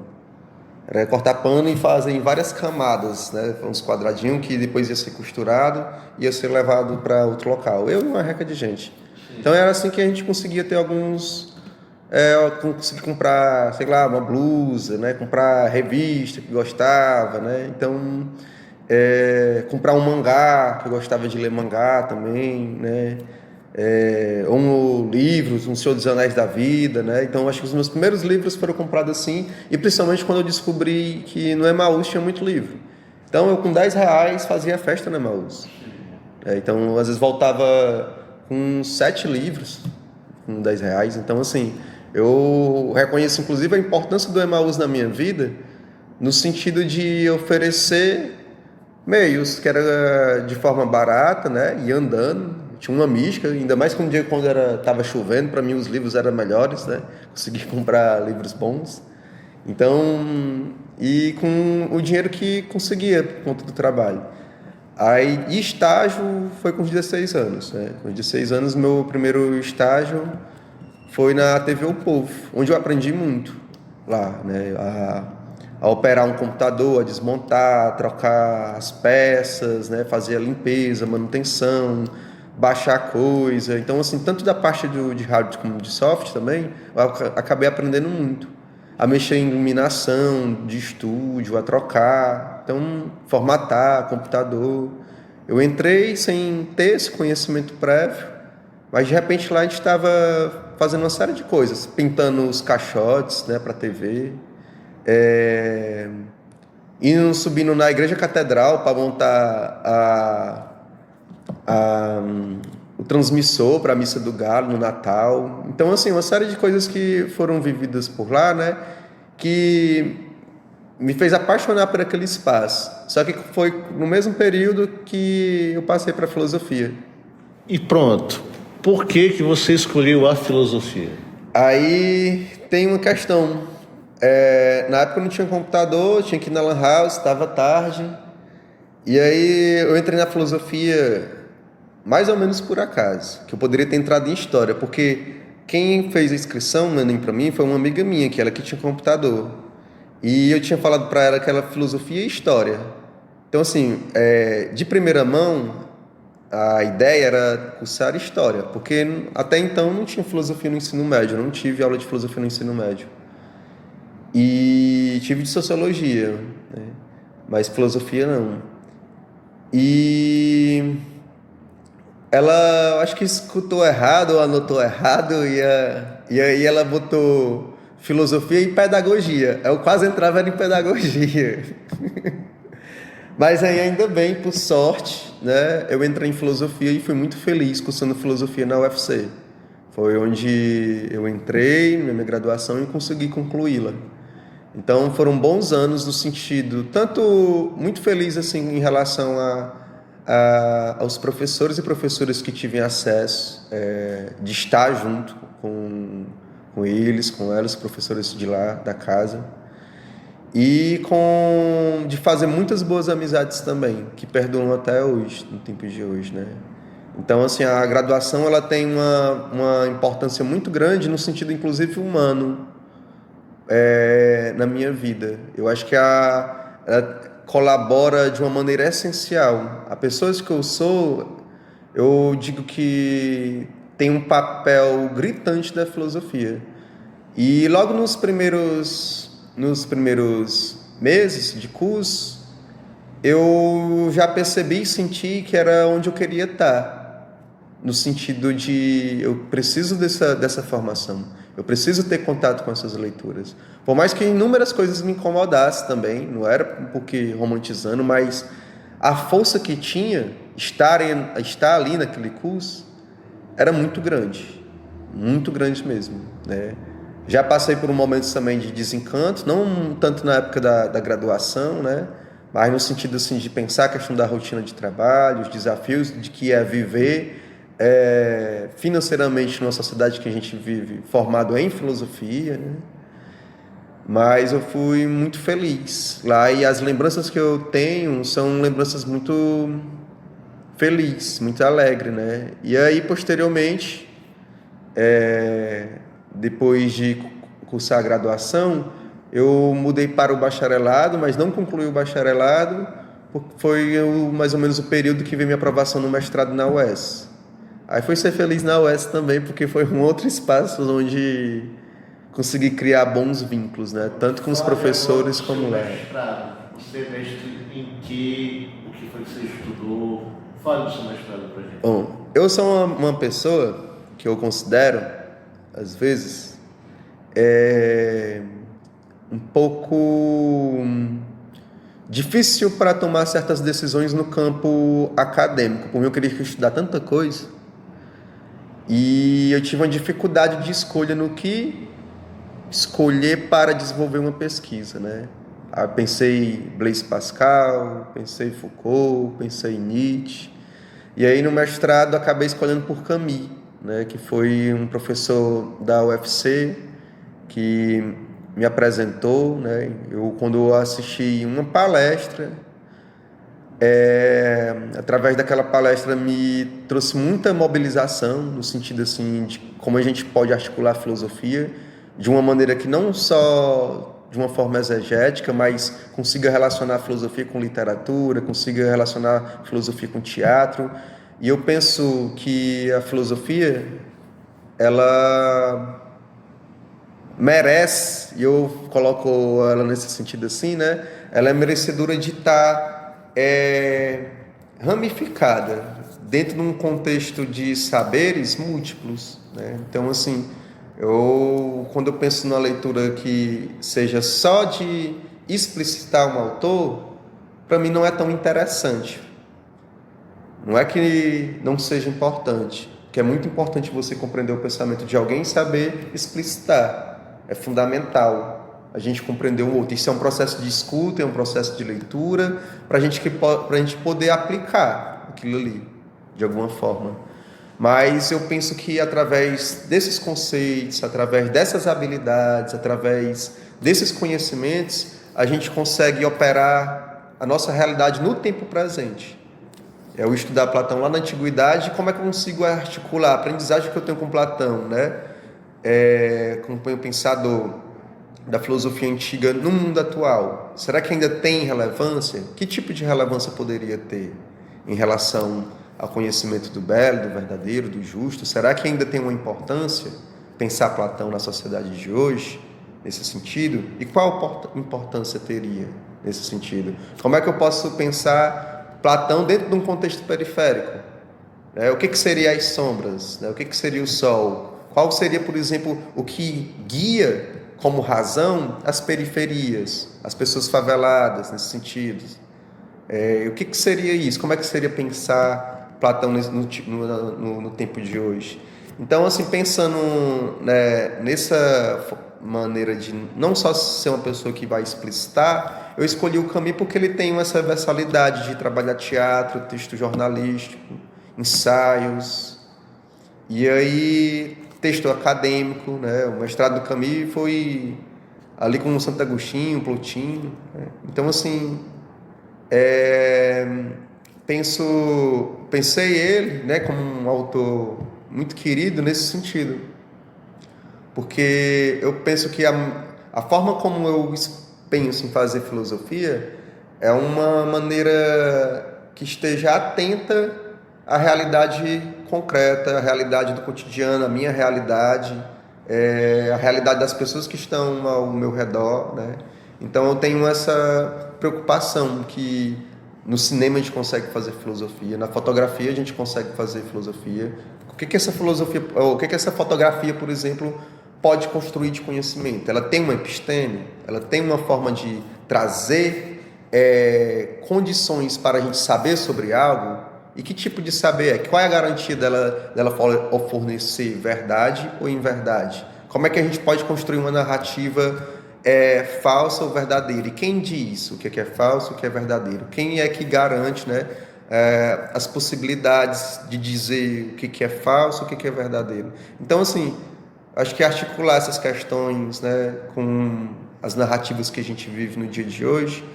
Era cortar pano e fazer em várias camadas, né? Uns quadradinhos que depois ia ser costurado e ia ser levado para outro local. Eu e uma reca de gente. Então era assim que a gente conseguia ter alguns... conseguir comprar, sei lá, uma blusa, né? Comprar revista que gostava, né? Então, comprar um mangá, que eu gostava de ler mangá também, né? Livros, Um Senhor dos Anéis da Vida, né? Então acho que os meus primeiros livros foram comprados assim, e principalmente quando eu descobri que no Emaús tinha muito livro. Então eu com R$10 fazia festa no Emaús. Então às vezes voltava com 7 livros com R$10. Então assim, eu reconheço inclusive a importância do Emaús na minha vida, no sentido de oferecer meios que era de forma barata, né? E andando. Tinha uma mística, ainda mais que um dia quando estava chovendo, para mim os livros eram melhores, né? Consegui comprar livros bons. Então, e com o dinheiro que conseguia por conta do trabalho. Aí, estágio foi com os 16 anos, né? Com os 16 anos, meu primeiro estágio foi na TV O Povo, onde eu aprendi muito lá, né? A operar um computador, a desmontar, a trocar as peças, né? Fazer a limpeza, manutenção, baixar coisa. Então, assim, tanto da parte de hardware como de software também, eu acabei aprendendo muito. A mexer em iluminação de estúdio, a trocar, então, formatar computador. Eu entrei sem ter esse conhecimento prévio, mas de repente lá a gente estava fazendo uma série de coisas, pintando os caixotes, né, para TV, subindo na Igreja Catedral para montar o transmissor para a Missa do Galo no Natal. Então, assim, uma série de coisas que foram vividas por lá, né, que me fez apaixonar por aquele espaço. Só que foi no mesmo período que eu passei para a filosofia. E pronto. Por que você escolheu a filosofia? Aí tem uma questão. Na época eu não tinha computador, tinha que ir na Lan House, estava tarde. E aí eu entrei na filosofia mais ou menos por acaso, que eu poderia ter entrado em história, porque quem fez a inscrição no Enem para mim foi uma amiga minha, que ela que tinha computador. E eu tinha falado para ela que era filosofia e história. Então, assim, de primeira mão, a ideia era cursar história, porque até então não tinha filosofia no ensino médio, eu não tive aula de filosofia no ensino médio. E tive de sociologia, né? Mas filosofia não. E ela, acho que escutou errado ou anotou errado, e aí ela botou filosofia e pedagogia. Eu quase entrava em pedagogia. Mas aí, ainda bem, por sorte, né, eu entrei em filosofia e fui muito feliz cursando filosofia na UFC. Foi onde eu entrei na minha graduação e consegui concluí-la. Então foram bons anos no sentido, tanto muito feliz assim em relação aos professores e professoras que tive acesso, de estar junto com eles, com elas, professores de lá, da casa, e de fazer muitas boas amizades também, que perduram até hoje, no tempo de hoje, né? Então, assim, a graduação ela tem uma importância muito grande no sentido, inclusive, humano, na minha vida. Eu acho que ela colabora de uma maneira essencial. A pessoa que eu sou, eu digo que tem um papel gritante da filosofia. E logo nos primeiros meses de curso, eu já percebi e senti que era onde eu queria estar. No sentido de eu preciso dessa formação, eu preciso ter contato com essas leituras. Por mais que inúmeras coisas me incomodassem também, não era porque romantizando, mas a força que tinha estar ali naquele curso era muito grande mesmo, né? Já passei por momentos também de desencanto, não tanto na época da graduação, né? Mas no sentido assim, de pensar a questão da rotina de trabalho, os desafios de que é viver financeiramente numa sociedade que a gente vive formado em filosofia, né? Mas eu fui muito feliz lá e as lembranças que eu tenho são lembranças muito felizes, muito alegres, né? E aí posteriormente, depois de cursar a graduação, eu mudei para o bacharelado, mas não concluí o bacharelado, porque foi mais ou menos o período que veio minha aprovação no mestrado na UES. Aí fui ser feliz na UES também, porque foi um outro espaço onde consegui criar bons vínculos, né? Tanto com os professores como lá. Você é mestre em que? O que foi que você estudou? Fale do seu mestrado pra gente. Bom, eu sou uma pessoa que eu considero, às vezes, um pouco difícil para tomar certas decisões no campo acadêmico. Por mim, eu queria estudar tanta coisa. E eu tive uma dificuldade de escolha no que escolher para desenvolver uma pesquisa, né? Eu pensei em Blaise Pascal, pensei em Foucault, pensei em Nietzsche. E aí no mestrado acabei escolhendo por Camus, né? Que foi um professor da UFC que me apresentou, né? Quando eu assisti uma palestra, através daquela palestra me trouxe muita mobilização no sentido assim de como a gente pode articular a filosofia de uma maneira que não só de uma forma exegética, mas consiga relacionar a filosofia com literatura, consiga relacionar a filosofia com teatro. E eu penso que a filosofia ela merece, e eu coloco ela nesse sentido assim, né? Ela é merecedora de estar ramificada dentro de um contexto de saberes múltiplos, né? Então, assim, quando eu penso numa leitura que seja só de explicitar um autor, para mim não é tão interessante. Não é que não seja importante, que é muito importante você compreender o pensamento de alguém e saber explicitar. É fundamental a gente compreender o outro. Isso é um processo de escuta, é um processo de leitura, para a gente poder aplicar aquilo ali, de alguma forma. Mas eu penso que através desses conceitos, através dessas habilidades, através desses conhecimentos, a gente consegue operar a nossa realidade no tempo presente. Eu estudar Platão lá na Antiguidade, como é que eu consigo articular a aprendizagem que eu tenho com Platão, né? Como pensador da filosofia antiga no mundo atual. Será que ainda tem relevância? Que tipo de relevância poderia ter em relação ao conhecimento do belo, do verdadeiro, do justo? Será que ainda tem uma importância pensar Platão na sociedade de hoje, nesse sentido? E qual importância teria nesse sentido? Como é que eu posso pensar Platão dentro de um contexto periférico? O que seria as sombras? O que seria o sol? Qual seria, por exemplo, o que guia como razão as periferias, as pessoas faveladas, nesse sentido. O que seria isso? Como é que seria pensar Platão no tempo de hoje? Então, assim, pensando, né, nessa maneira de não só ser uma pessoa que vai explicitar, eu escolhi o Camus porque ele tem essa versalidade de trabalhar teatro, texto jornalístico, ensaios, e aí texto acadêmico, né? O mestrado do Camus foi ali com o Santo Agostinho, Plotinho, né? Então, assim, pensei ele, né, como um autor muito querido nesse sentido, porque eu penso que a forma como eu penso em fazer filosofia é uma maneira que esteja atenta à realidade concreta, à realidade do cotidiano, à minha realidade, a realidade das pessoas que estão ao meu redor, né? Então eu tenho essa preocupação que no cinema a gente consegue fazer filosofia, na fotografia a gente consegue fazer filosofia. O que essa filosofia, o que essa fotografia, por exemplo, pode construir de conhecimento? Ela tem uma episteme, ela tem uma forma de trazer condições para a gente saber sobre algo. E que tipo de saber é? Qual é a garantia dela fornecer verdade ou inverdade? Como é que a gente pode construir uma narrativa falsa ou verdadeira? E quem diz o que é falso, o que é verdadeiro? Quem é que garante, né, as possibilidades de dizer o que é falso, o que é verdadeiro? Então, assim, acho que articular essas questões, né, com as narrativas que a gente vive no dia de hoje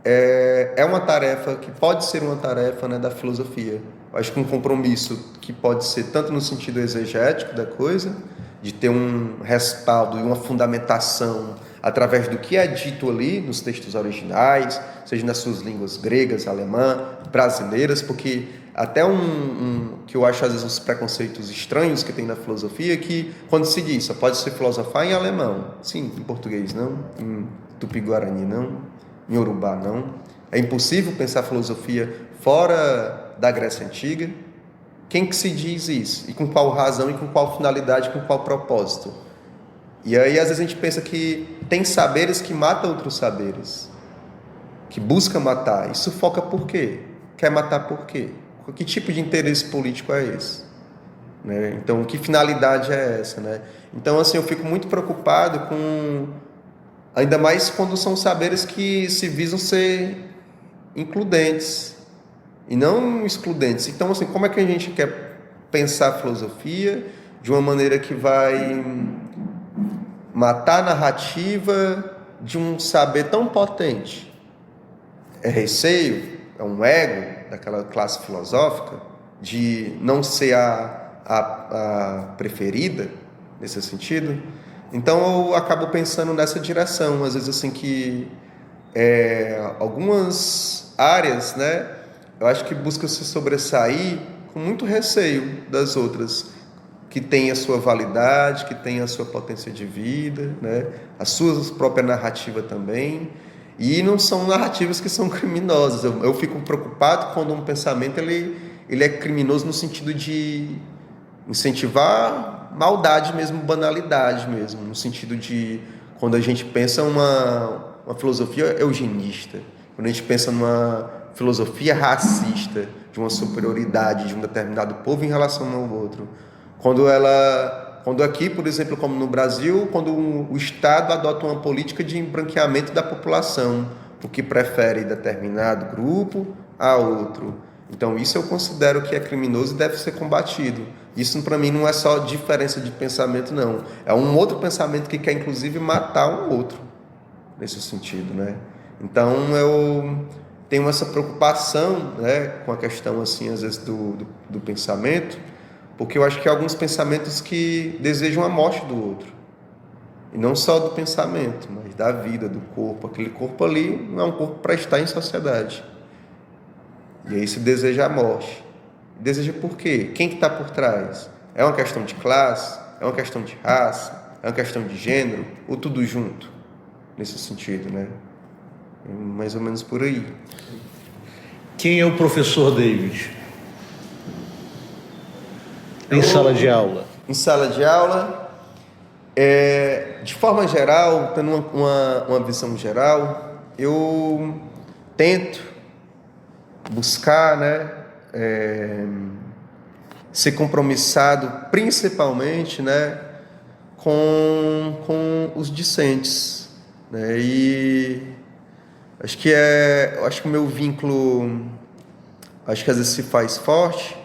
é uma tarefa que pode ser uma tarefa, né, da filosofia. Acho que um compromisso que pode ser tanto no sentido exegético da coisa, de ter um respaldo e uma fundamentação através do que é dito ali nos textos originais, seja nas suas línguas gregas, alemã, brasileiras, porque até que eu acho às vezes uns preconceitos estranhos que tem na filosofia, que quando se diz, só pode se filosofar em alemão, sim, em português não, em tupi-guarani não, em Urubá não. É impossível pensar filosofia fora da Grécia Antiga. Quem que se diz isso? E com qual razão, e com qual finalidade, com qual propósito? E aí às vezes a gente pensa que tem saberes que matam outros saberes, que busca matar. E sufoca por quê? Quer matar por quê? Que tipo de interesse político é esse? Né? Então, que finalidade é essa? Né? Então, assim, eu fico muito preocupado com... Ainda mais quando são saberes que se visam ser includentes e não excludentes. Então, assim, como é que a gente quer pensar a filosofia de uma maneira que vai matar a narrativa de um saber tão potente? É receio? É um ego daquela classe filosófica de não ser a preferida nesse sentido? Então eu acabo pensando nessa direção, às vezes assim que algumas áreas, né, eu acho que buscam se sobressair com muito receio das outras, que têm a sua validade, que têm a sua potência de vida, né, a sua própria narrativa também, e não são narrativas que são criminosas. Eu fico preocupado quando um pensamento ele é criminoso no sentido de incentivar maldade mesmo, banalidade mesmo, no sentido de quando a gente pensa uma filosofia eugenista, quando a gente pensa numa filosofia racista, de uma superioridade de um determinado povo em relação ao outro, quando aqui, por exemplo, como no Brasil, quando o Estado adota uma política de embranqueamento da população, porque prefere determinado grupo a outro. Então isso eu considero que é criminoso e deve ser combatido. Isso para mim não é só diferença de pensamento, não. É um outro pensamento que quer inclusive matar um outro, nesse sentido, né? Então eu tenho essa preocupação, né, com a questão assim, às vezes do pensamento, porque eu acho que há alguns pensamentos que desejam a morte do outro. E não só do pensamento, mas da vida, do corpo. Aquele corpo ali não é um corpo para estar em sociedade. E aí se deseja a morte. Deseja por quê? Quem que está por trás? É uma questão de classe? É uma questão de raça? É uma questão de gênero? Ou tudo junto? Nesse sentido, né? É mais ou menos por aí. Quem é o professor David? Em sala de aula? Em sala de aula, De forma geral, tendo uma visão geral, eu tento buscar, né, ser compromissado principalmente, né, com os discentes, né, e acho que o meu vínculo, acho que às vezes se faz forte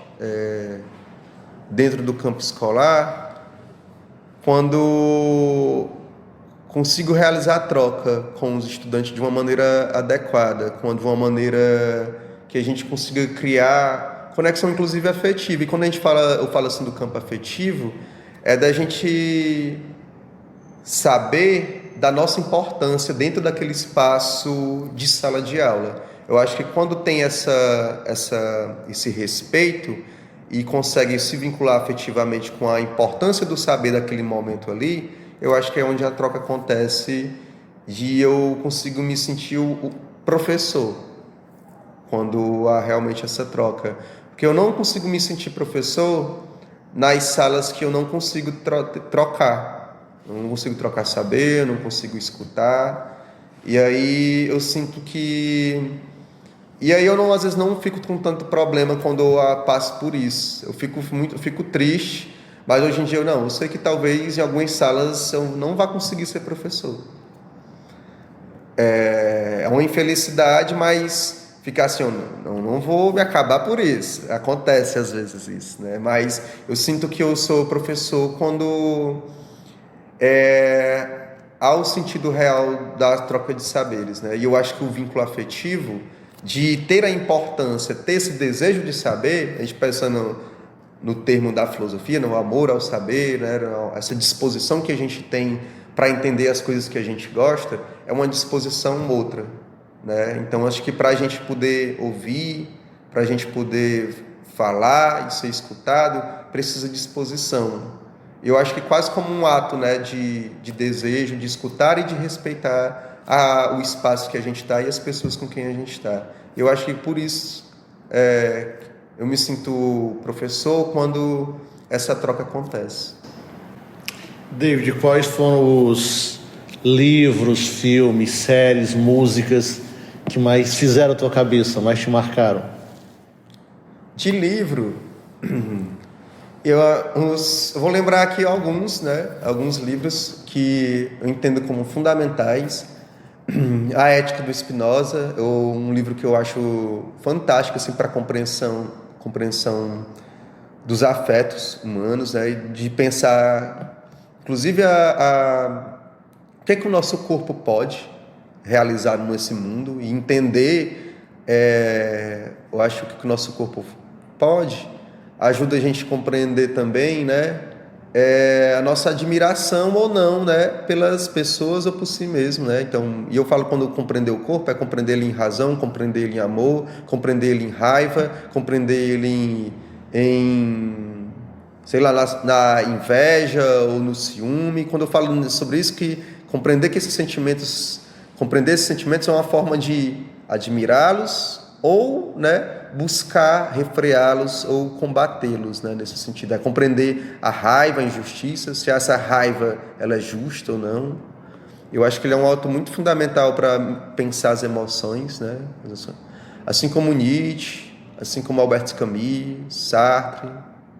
dentro do campo escolar, quando consigo realizar a troca com os estudantes de uma maneira adequada, de uma maneira que a gente consiga criar conexão, inclusive afetiva. E quando eu falo assim do campo afetivo, é da gente saber da nossa importância dentro daquele espaço de sala de aula. Eu acho que quando tem esse respeito e consegue se vincular afetivamente com a importância do saber daquele momento ali, eu acho que é onde a troca acontece e eu consigo me sentir o professor quando há realmente essa troca. Porque eu não consigo me sentir professor nas salas que eu não consigo trocar. Eu não consigo trocar saber, eu não consigo escutar. E aí eu sinto que... E aí eu às vezes não fico com tanto problema quando eu passo por isso. Eu fico triste, mas hoje em dia eu sei que talvez em algumas salas eu não vá conseguir ser professor. É uma infelicidade, mas ficar assim, eu não vou me acabar por isso. Acontece às vezes isso, né? Mas eu sinto que eu sou professor quando há o sentido real da troca de saberes, né? E eu acho que o vínculo afetivo, de ter a importância, ter esse desejo de saber, a gente pensa no termo da filosofia, no amor ao saber, né? Essa disposição que a gente tem para entender as coisas que a gente gosta, é uma disposição outra, né? Então, acho que para a gente poder ouvir, para a gente poder falar e ser escutado, precisa de disposição. Eu acho que quase como um ato, né, de desejo, de escutar e de respeitar o espaço que a gente está e as pessoas com quem a gente está. Eu acho que por isso eu me sinto professor quando essa troca acontece. David, quais foram os livros, filmes, séries, músicas que mais fizeram a tua cabeça, mais te marcaram? De livro, eu vou lembrar aqui alguns, né? Alguns livros que eu entendo como fundamentais. A Ética do Spinoza, um livro que eu acho fantástico assim, para compreensão dos afetos humanos, né? E de pensar, inclusive, o que é que o nosso corpo pode realizar nesse mundo e entender, eu acho que o nosso corpo pode, ajuda a gente a compreender também, né? A nossa admiração ou não, né, pelas pessoas ou por si mesmo, né? Então, e eu falo quando compreender o corpo, é compreender ele em razão, compreender ele em amor, compreender ele em raiva, compreender ele em sei lá, na inveja ou no ciúme. Quando eu falo sobre isso, que compreender esses sentimentos é uma forma de admirá-los ou, né, buscar refreá-los ou combatê-los, né, nesse sentido. É compreender a raiva, a injustiça, se essa raiva ela é justa ou não. Eu acho que ele é um autor muito fundamental para pensar as emoções, né? Assim como Nietzsche, assim como Albert Camus, Sartre,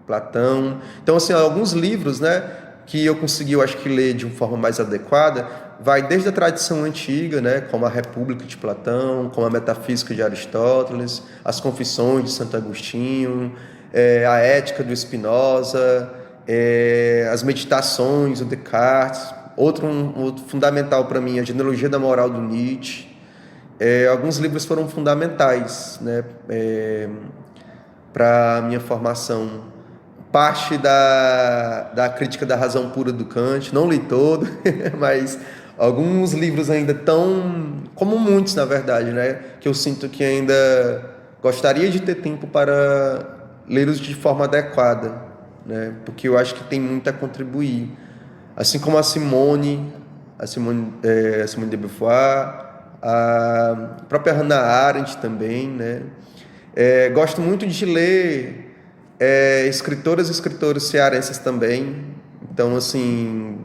Platão. Então, assim, alguns livros, né, que eu consegui, eu acho que ler de uma forma mais adequada, vai desde a tradição antiga, né, como a República de Platão, como a Metafísica de Aristóteles, as Confissões de Santo Agostinho, a Ética do Spinoza, as Meditações do Descartes, outro fundamental para mim, a Genealogia da Moral do Nietzsche. Alguns livros foram fundamentais, né, para a minha formação. Parte da crítica da razão pura do Kant, não li todo, mas alguns livros ainda tão, como muitos na verdade, né, que eu sinto que ainda gostaria de ter tempo para lê-los de forma adequada, né, porque eu acho que tem muito a contribuir. Assim como a Simone de Beauvoir, a própria Hannah Arendt também, né. Gosto muito de ler escritoras e escritores cearenses também. Então, assim,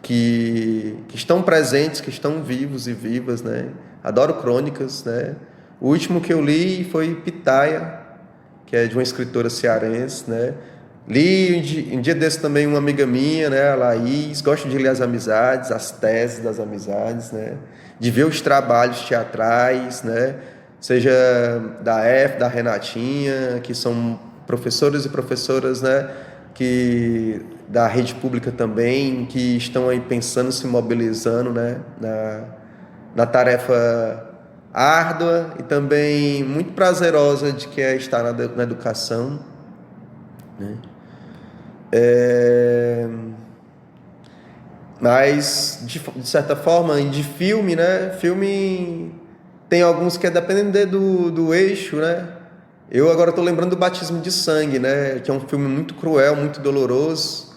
que estão presentes, que estão vivos e vivas, né? Adoro crônicas, né? O último que eu li foi Pitaia, que é de uma escritora cearense, né? Li um dia desse também uma amiga minha, né? A Laís. Gosto de ler as amizades, as teses das amizades, né? De ver os trabalhos teatrais, né? Seja da da Renatinha, que são professores e professoras, né? Que da rede pública também, que estão aí pensando, se mobilizando, né? Na tarefa árdua e também muito prazerosa de que é estar na educação, né? Mas de certa forma, de filme, né? Filme tem alguns que é dependendo do eixo, né? Eu agora estou lembrando do Batismo de Sangue, né? Que é um filme muito cruel, muito doloroso,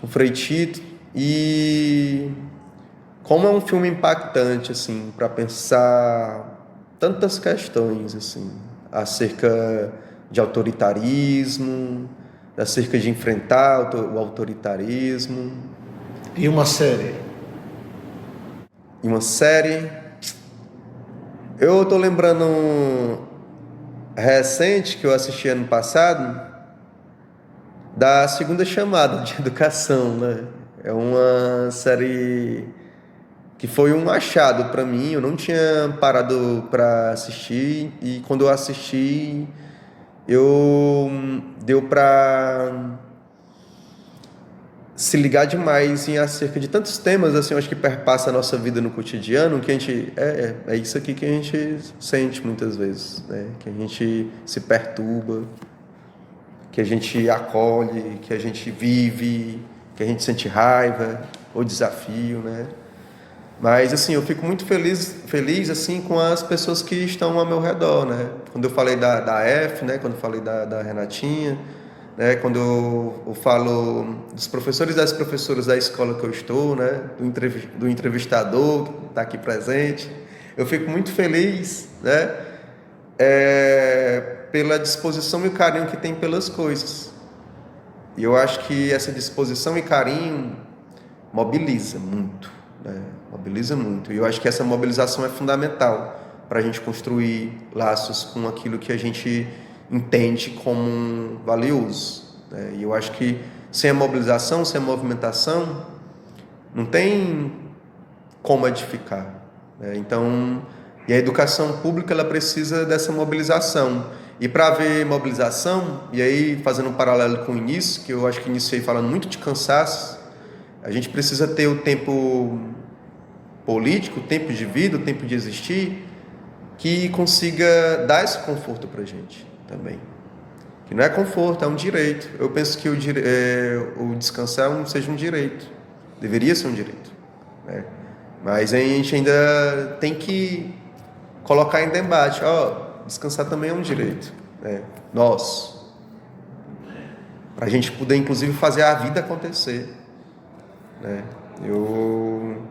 com Frei Tito. E como é um filme impactante, assim, para pensar tantas questões, assim, acerca de autoritarismo, acerca de enfrentar o autoritarismo. E uma série? E uma série... Eu tô lembrando recente, que eu assisti ano passado, da Segunda Chamada de Educação, né? É uma série que foi um achado para mim. Eu não tinha parado para assistir, e quando eu assisti, deu para se ligar demais em acerca de tantos temas, assim, eu acho que perpassa a nossa vida no cotidiano, que a gente é isso aqui que a gente sente muitas vezes, né? Que a gente se perturba, que a gente acolhe, que a gente vive, que a gente sente raiva ou desafio, né? Mas assim, eu fico muito feliz assim com as pessoas que estão ao meu redor, né? Quando eu falei da F, né? Quando eu falei da Renatinha, né? Quando eu falo dos professores e das professoras da escola que eu estou, né? Do entrevistador que está aqui presente, eu fico muito feliz, né? Pela disposição e o carinho que tem pelas coisas. E eu acho que essa disposição e carinho mobiliza muito, né? Mobiliza muito. E eu acho que essa mobilização é fundamental para a gente construir laços com aquilo que a gente entende como valioso, né? E eu acho que sem a mobilização, sem a movimentação, não tem como edificar, né? Então, e a educação pública, ela precisa dessa mobilização. E para haver mobilização, e aí fazendo um paralelo com o início, que eu acho que iniciei falando muito de cansaço, a gente precisa ter o tempo político, o tempo de vida, o tempo de existir, que consiga dar esse conforto para a gente também. Que não é conforto, é um direito. Eu penso que o descansar seja um direito. Deveria ser um direito, né? Mas a gente ainda tem que colocar em debate. Descansar também é um direito, né? Nosso. Para a gente poder, inclusive, fazer a vida acontecer, né? Eu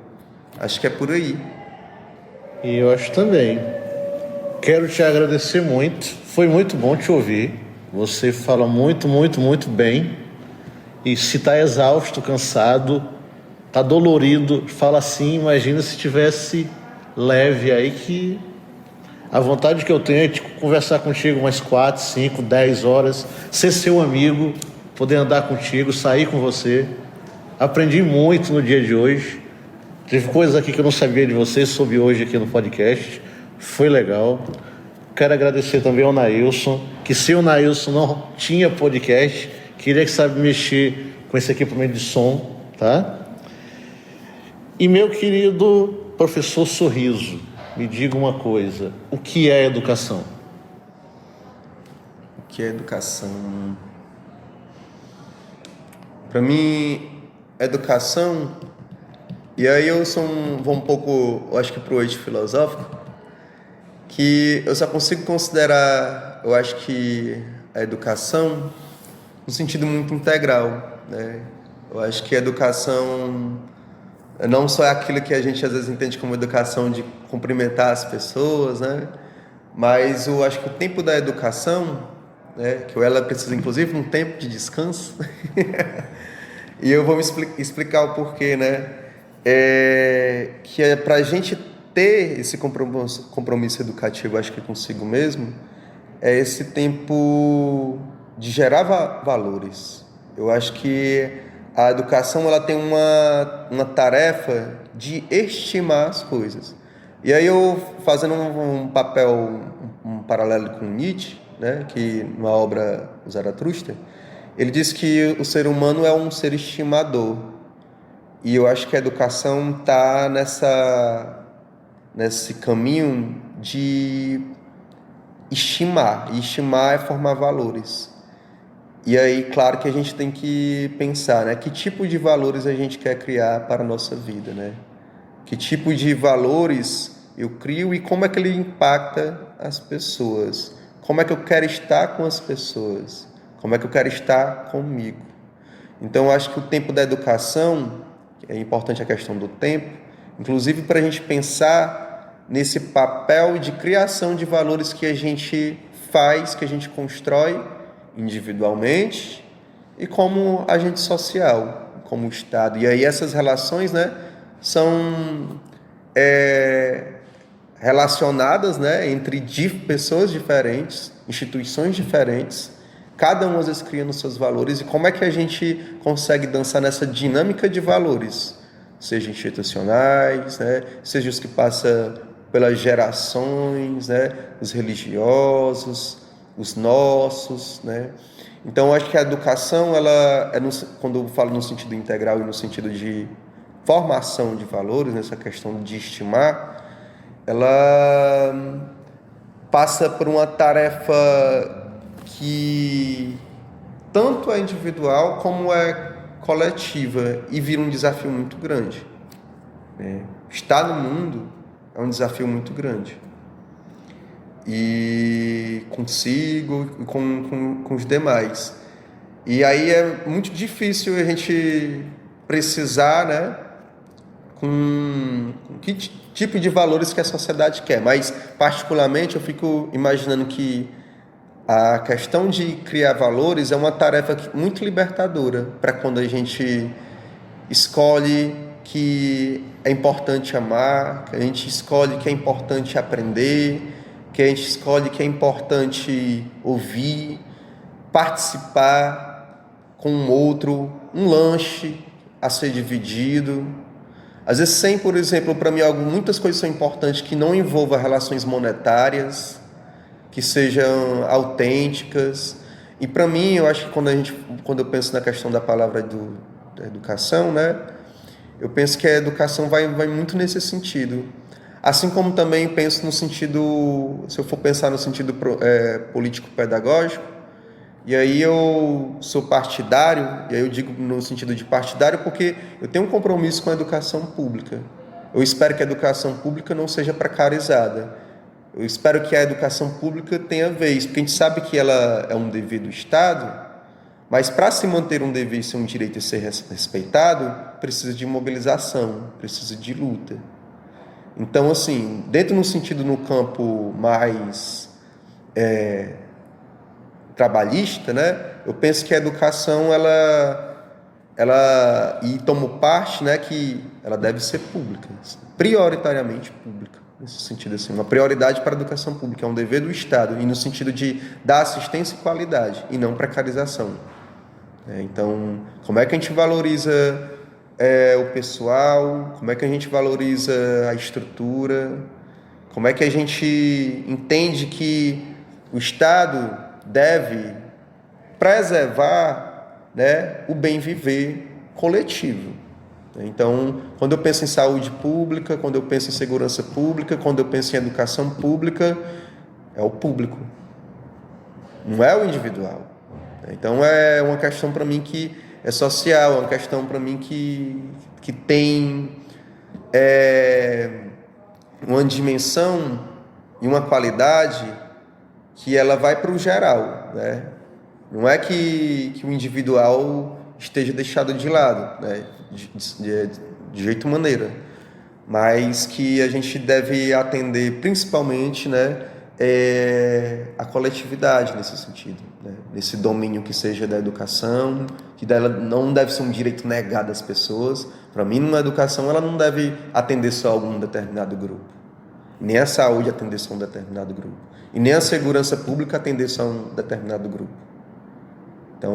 acho que é por aí. E eu acho também. Quero te agradecer muito. Foi muito bom te ouvir. Você fala muito, muito, muito bem. E se está exausto, cansado, está dolorido, fala assim, imagina se tivesse leve aí, que a vontade que eu tenho é de conversar contigo umas 4, 5, 10 horas, ser seu amigo, poder andar contigo, sair com você. Aprendi muito no dia de hoje. Teve coisas aqui que eu não sabia de você, soube hoje aqui no podcast. Foi legal. Quero agradecer também ao Nailson, que se o Nailson não tinha podcast, queria que sabe mexer com esse equipamento de som, tá? E meu querido professor Sorriso, me diga uma coisa, o que é educação? O que é educação? Para mim, educação, e aí eu vou um pouco, eu acho que para o eixo filosófico, que eu só consigo considerar, eu acho que a educação no sentido muito integral, né? Eu acho que a educação não só é aquilo que a gente às vezes entende como educação de cumprimentar as pessoas, né? Mas eu acho que o tempo da educação, né, que ela precisa inclusive de um tempo de descanso, E eu vou me explicar o porquê, né? Que é para a gente ter esse compromisso educativo, acho que consigo mesmo, é esse tempo de gerar valores. Eu acho que a educação ela tem uma tarefa de estimar as coisas. E aí eu, fazendo um paralelo com Nietzsche, né, que na obra O Zaratustra, ele diz que o ser humano é um ser estimador. E eu acho que a educação está nesse caminho de estimar. E estimar é formar valores. E aí, claro que a gente tem que pensar, né? Que tipo de valores a gente quer criar para a nossa vida, né? Que tipo de valores eu crio e como é que ele impacta as pessoas? Como é que eu quero estar com as pessoas? Como é que eu quero estar comigo? Então, eu acho que o tempo da educação, é importante a questão do tempo, inclusive para a gente pensar nesse papel de criação de valores que a gente faz, que a gente constrói individualmente e como agente social, como Estado. E aí essas relações, né, são relacionadas, né, entre pessoas diferentes, instituições diferentes, cada uma às vezes criando seus valores, e como é que a gente consegue dançar nessa dinâmica de valores, seja institucionais, né, seja os que passam pelas gerações, né, os religiosos, os nossos, né. Então, eu acho que a educação, ela quando eu falo no sentido integral e no sentido de formação de valores, nessa questão de estimar, ela passa por uma tarefa que tanto é individual como é coletiva e vira um desafio muito grande, né? Estar no mundo é um desafio muito grande. E consigo e com os demais. E aí é muito difícil a gente precisar, né, com que tipo de valores que a sociedade quer. Mas, particularmente, eu fico imaginando que a questão de criar valores é uma tarefa muito libertadora para quando a gente escolhe que é importante amar, que a gente escolhe que é importante aprender, que a gente escolhe que é importante ouvir, participar com um outro, um lanche a ser dividido. Às vezes sem, por exemplo, para mim, muitas coisas são importantes que não envolvam relações monetárias, que sejam autênticas. E para mim, eu acho que quando eu penso na questão da palavra da educação, né, eu penso que a educação vai muito nesse sentido. Assim como também penso no sentido, se eu for pensar no sentido político-pedagógico, e aí eu sou partidário, e aí eu digo no sentido de partidário porque eu tenho um compromisso com a educação pública. Eu espero que a educação pública não seja precarizada. Eu espero que a educação pública tenha vez, porque a gente sabe que ela é um dever do Estado, mas para se manter um dever, ser um direito e ser respeitado, precisa de mobilização, precisa de luta. Então, assim, dentro no sentido no campo mais trabalhista, né? Eu penso que a educação, ela e tomo parte, né, que ela deve ser pública, prioritariamente pública, nesse sentido assim, uma prioridade para a educação pública, é um dever do Estado, e no sentido de dar assistência e qualidade, e não precarização. Então, como é que a gente valoriza o pessoal, como é que a gente valoriza a estrutura, como é que a gente entende que o Estado deve preservar, né, o bem viver coletivo. Então, quando eu penso em saúde pública, quando eu penso em segurança pública, quando eu penso em educação pública, é o público, não é o individual. Então, é uma questão para mim que é social, é uma questão para mim que tem uma dimensão e uma qualidade que ela vai para o geral, né? Não é que o individual esteja deixado de lado, né? De jeito maneira, mas que a gente deve atender principalmente, né, a coletividade nesse sentido, né? Nesse domínio que seja da educação, que dela não deve ser um direito negado às pessoas. Para mim, numa educação, ela não deve atender só a algum determinado grupo, nem a saúde atender só a um determinado grupo, e nem a segurança pública atender só a um determinado grupo. Então,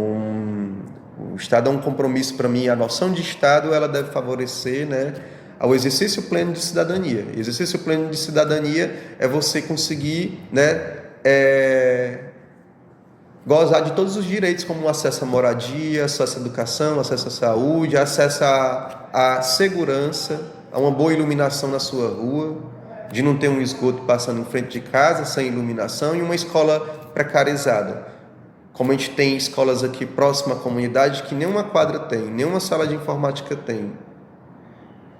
o Estado é um compromisso para mim. A noção de Estado, ela deve favorecer, né, ao exercício pleno de cidadania. Exercício pleno de cidadania é você conseguir, né, gozar de todos os direitos, como acesso à moradia, acesso à educação, acesso à saúde, acesso à segurança, a uma boa iluminação na sua rua, de não ter um esgoto passando em frente de casa sem iluminação, e uma escola precarizada. Como a gente tem escolas aqui próximas à comunidade que nenhuma quadra tem, nenhuma sala de informática tem.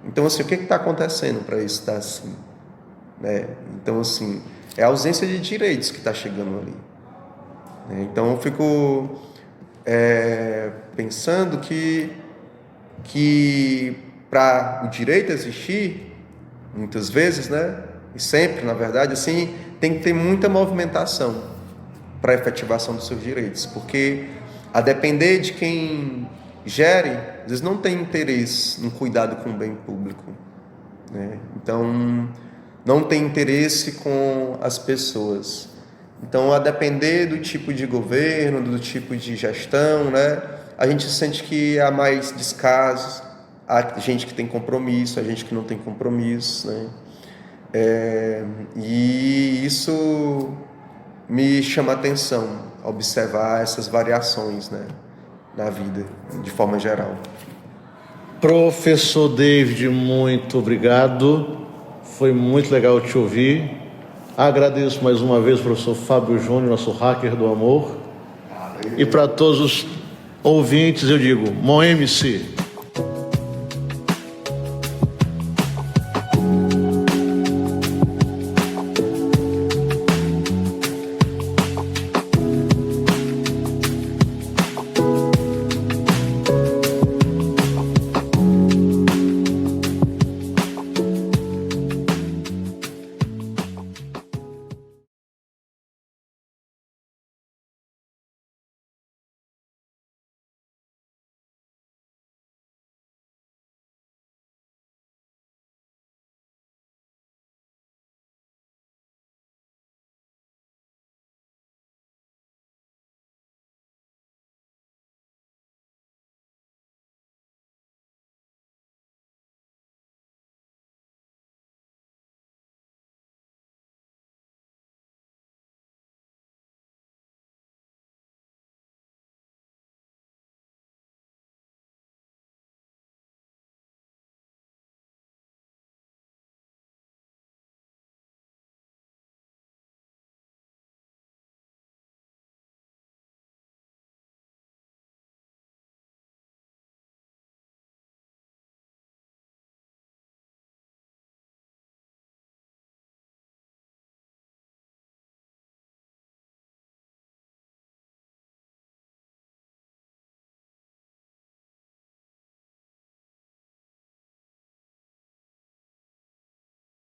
Então, assim, o que está acontecendo para isso estar assim? Né? Então, assim, é a ausência de direitos que está chegando ali. Né? Então, eu fico pensando que para o direito existir, muitas vezes, né, e sempre, na verdade, assim, tem que ter muita movimentação para a efetivação dos seus direitos, porque a depender de quem gere, às vezes não tem interesse no cuidado com o bem público, né? Então, não tem interesse com as pessoas. Então, a depender do tipo de governo, do tipo de gestão, né, a gente sente que há mais descasos, há gente que tem compromisso, há gente que não tem compromisso, né? E isso me chama a atenção, observar essas variações, né, na vida, de forma geral. Professor David, muito obrigado. Foi muito legal te ouvir. Agradeço mais uma vez ao professor Fábio Júnior, nosso hacker do amor. E para todos os ouvintes eu digo, Mon MC.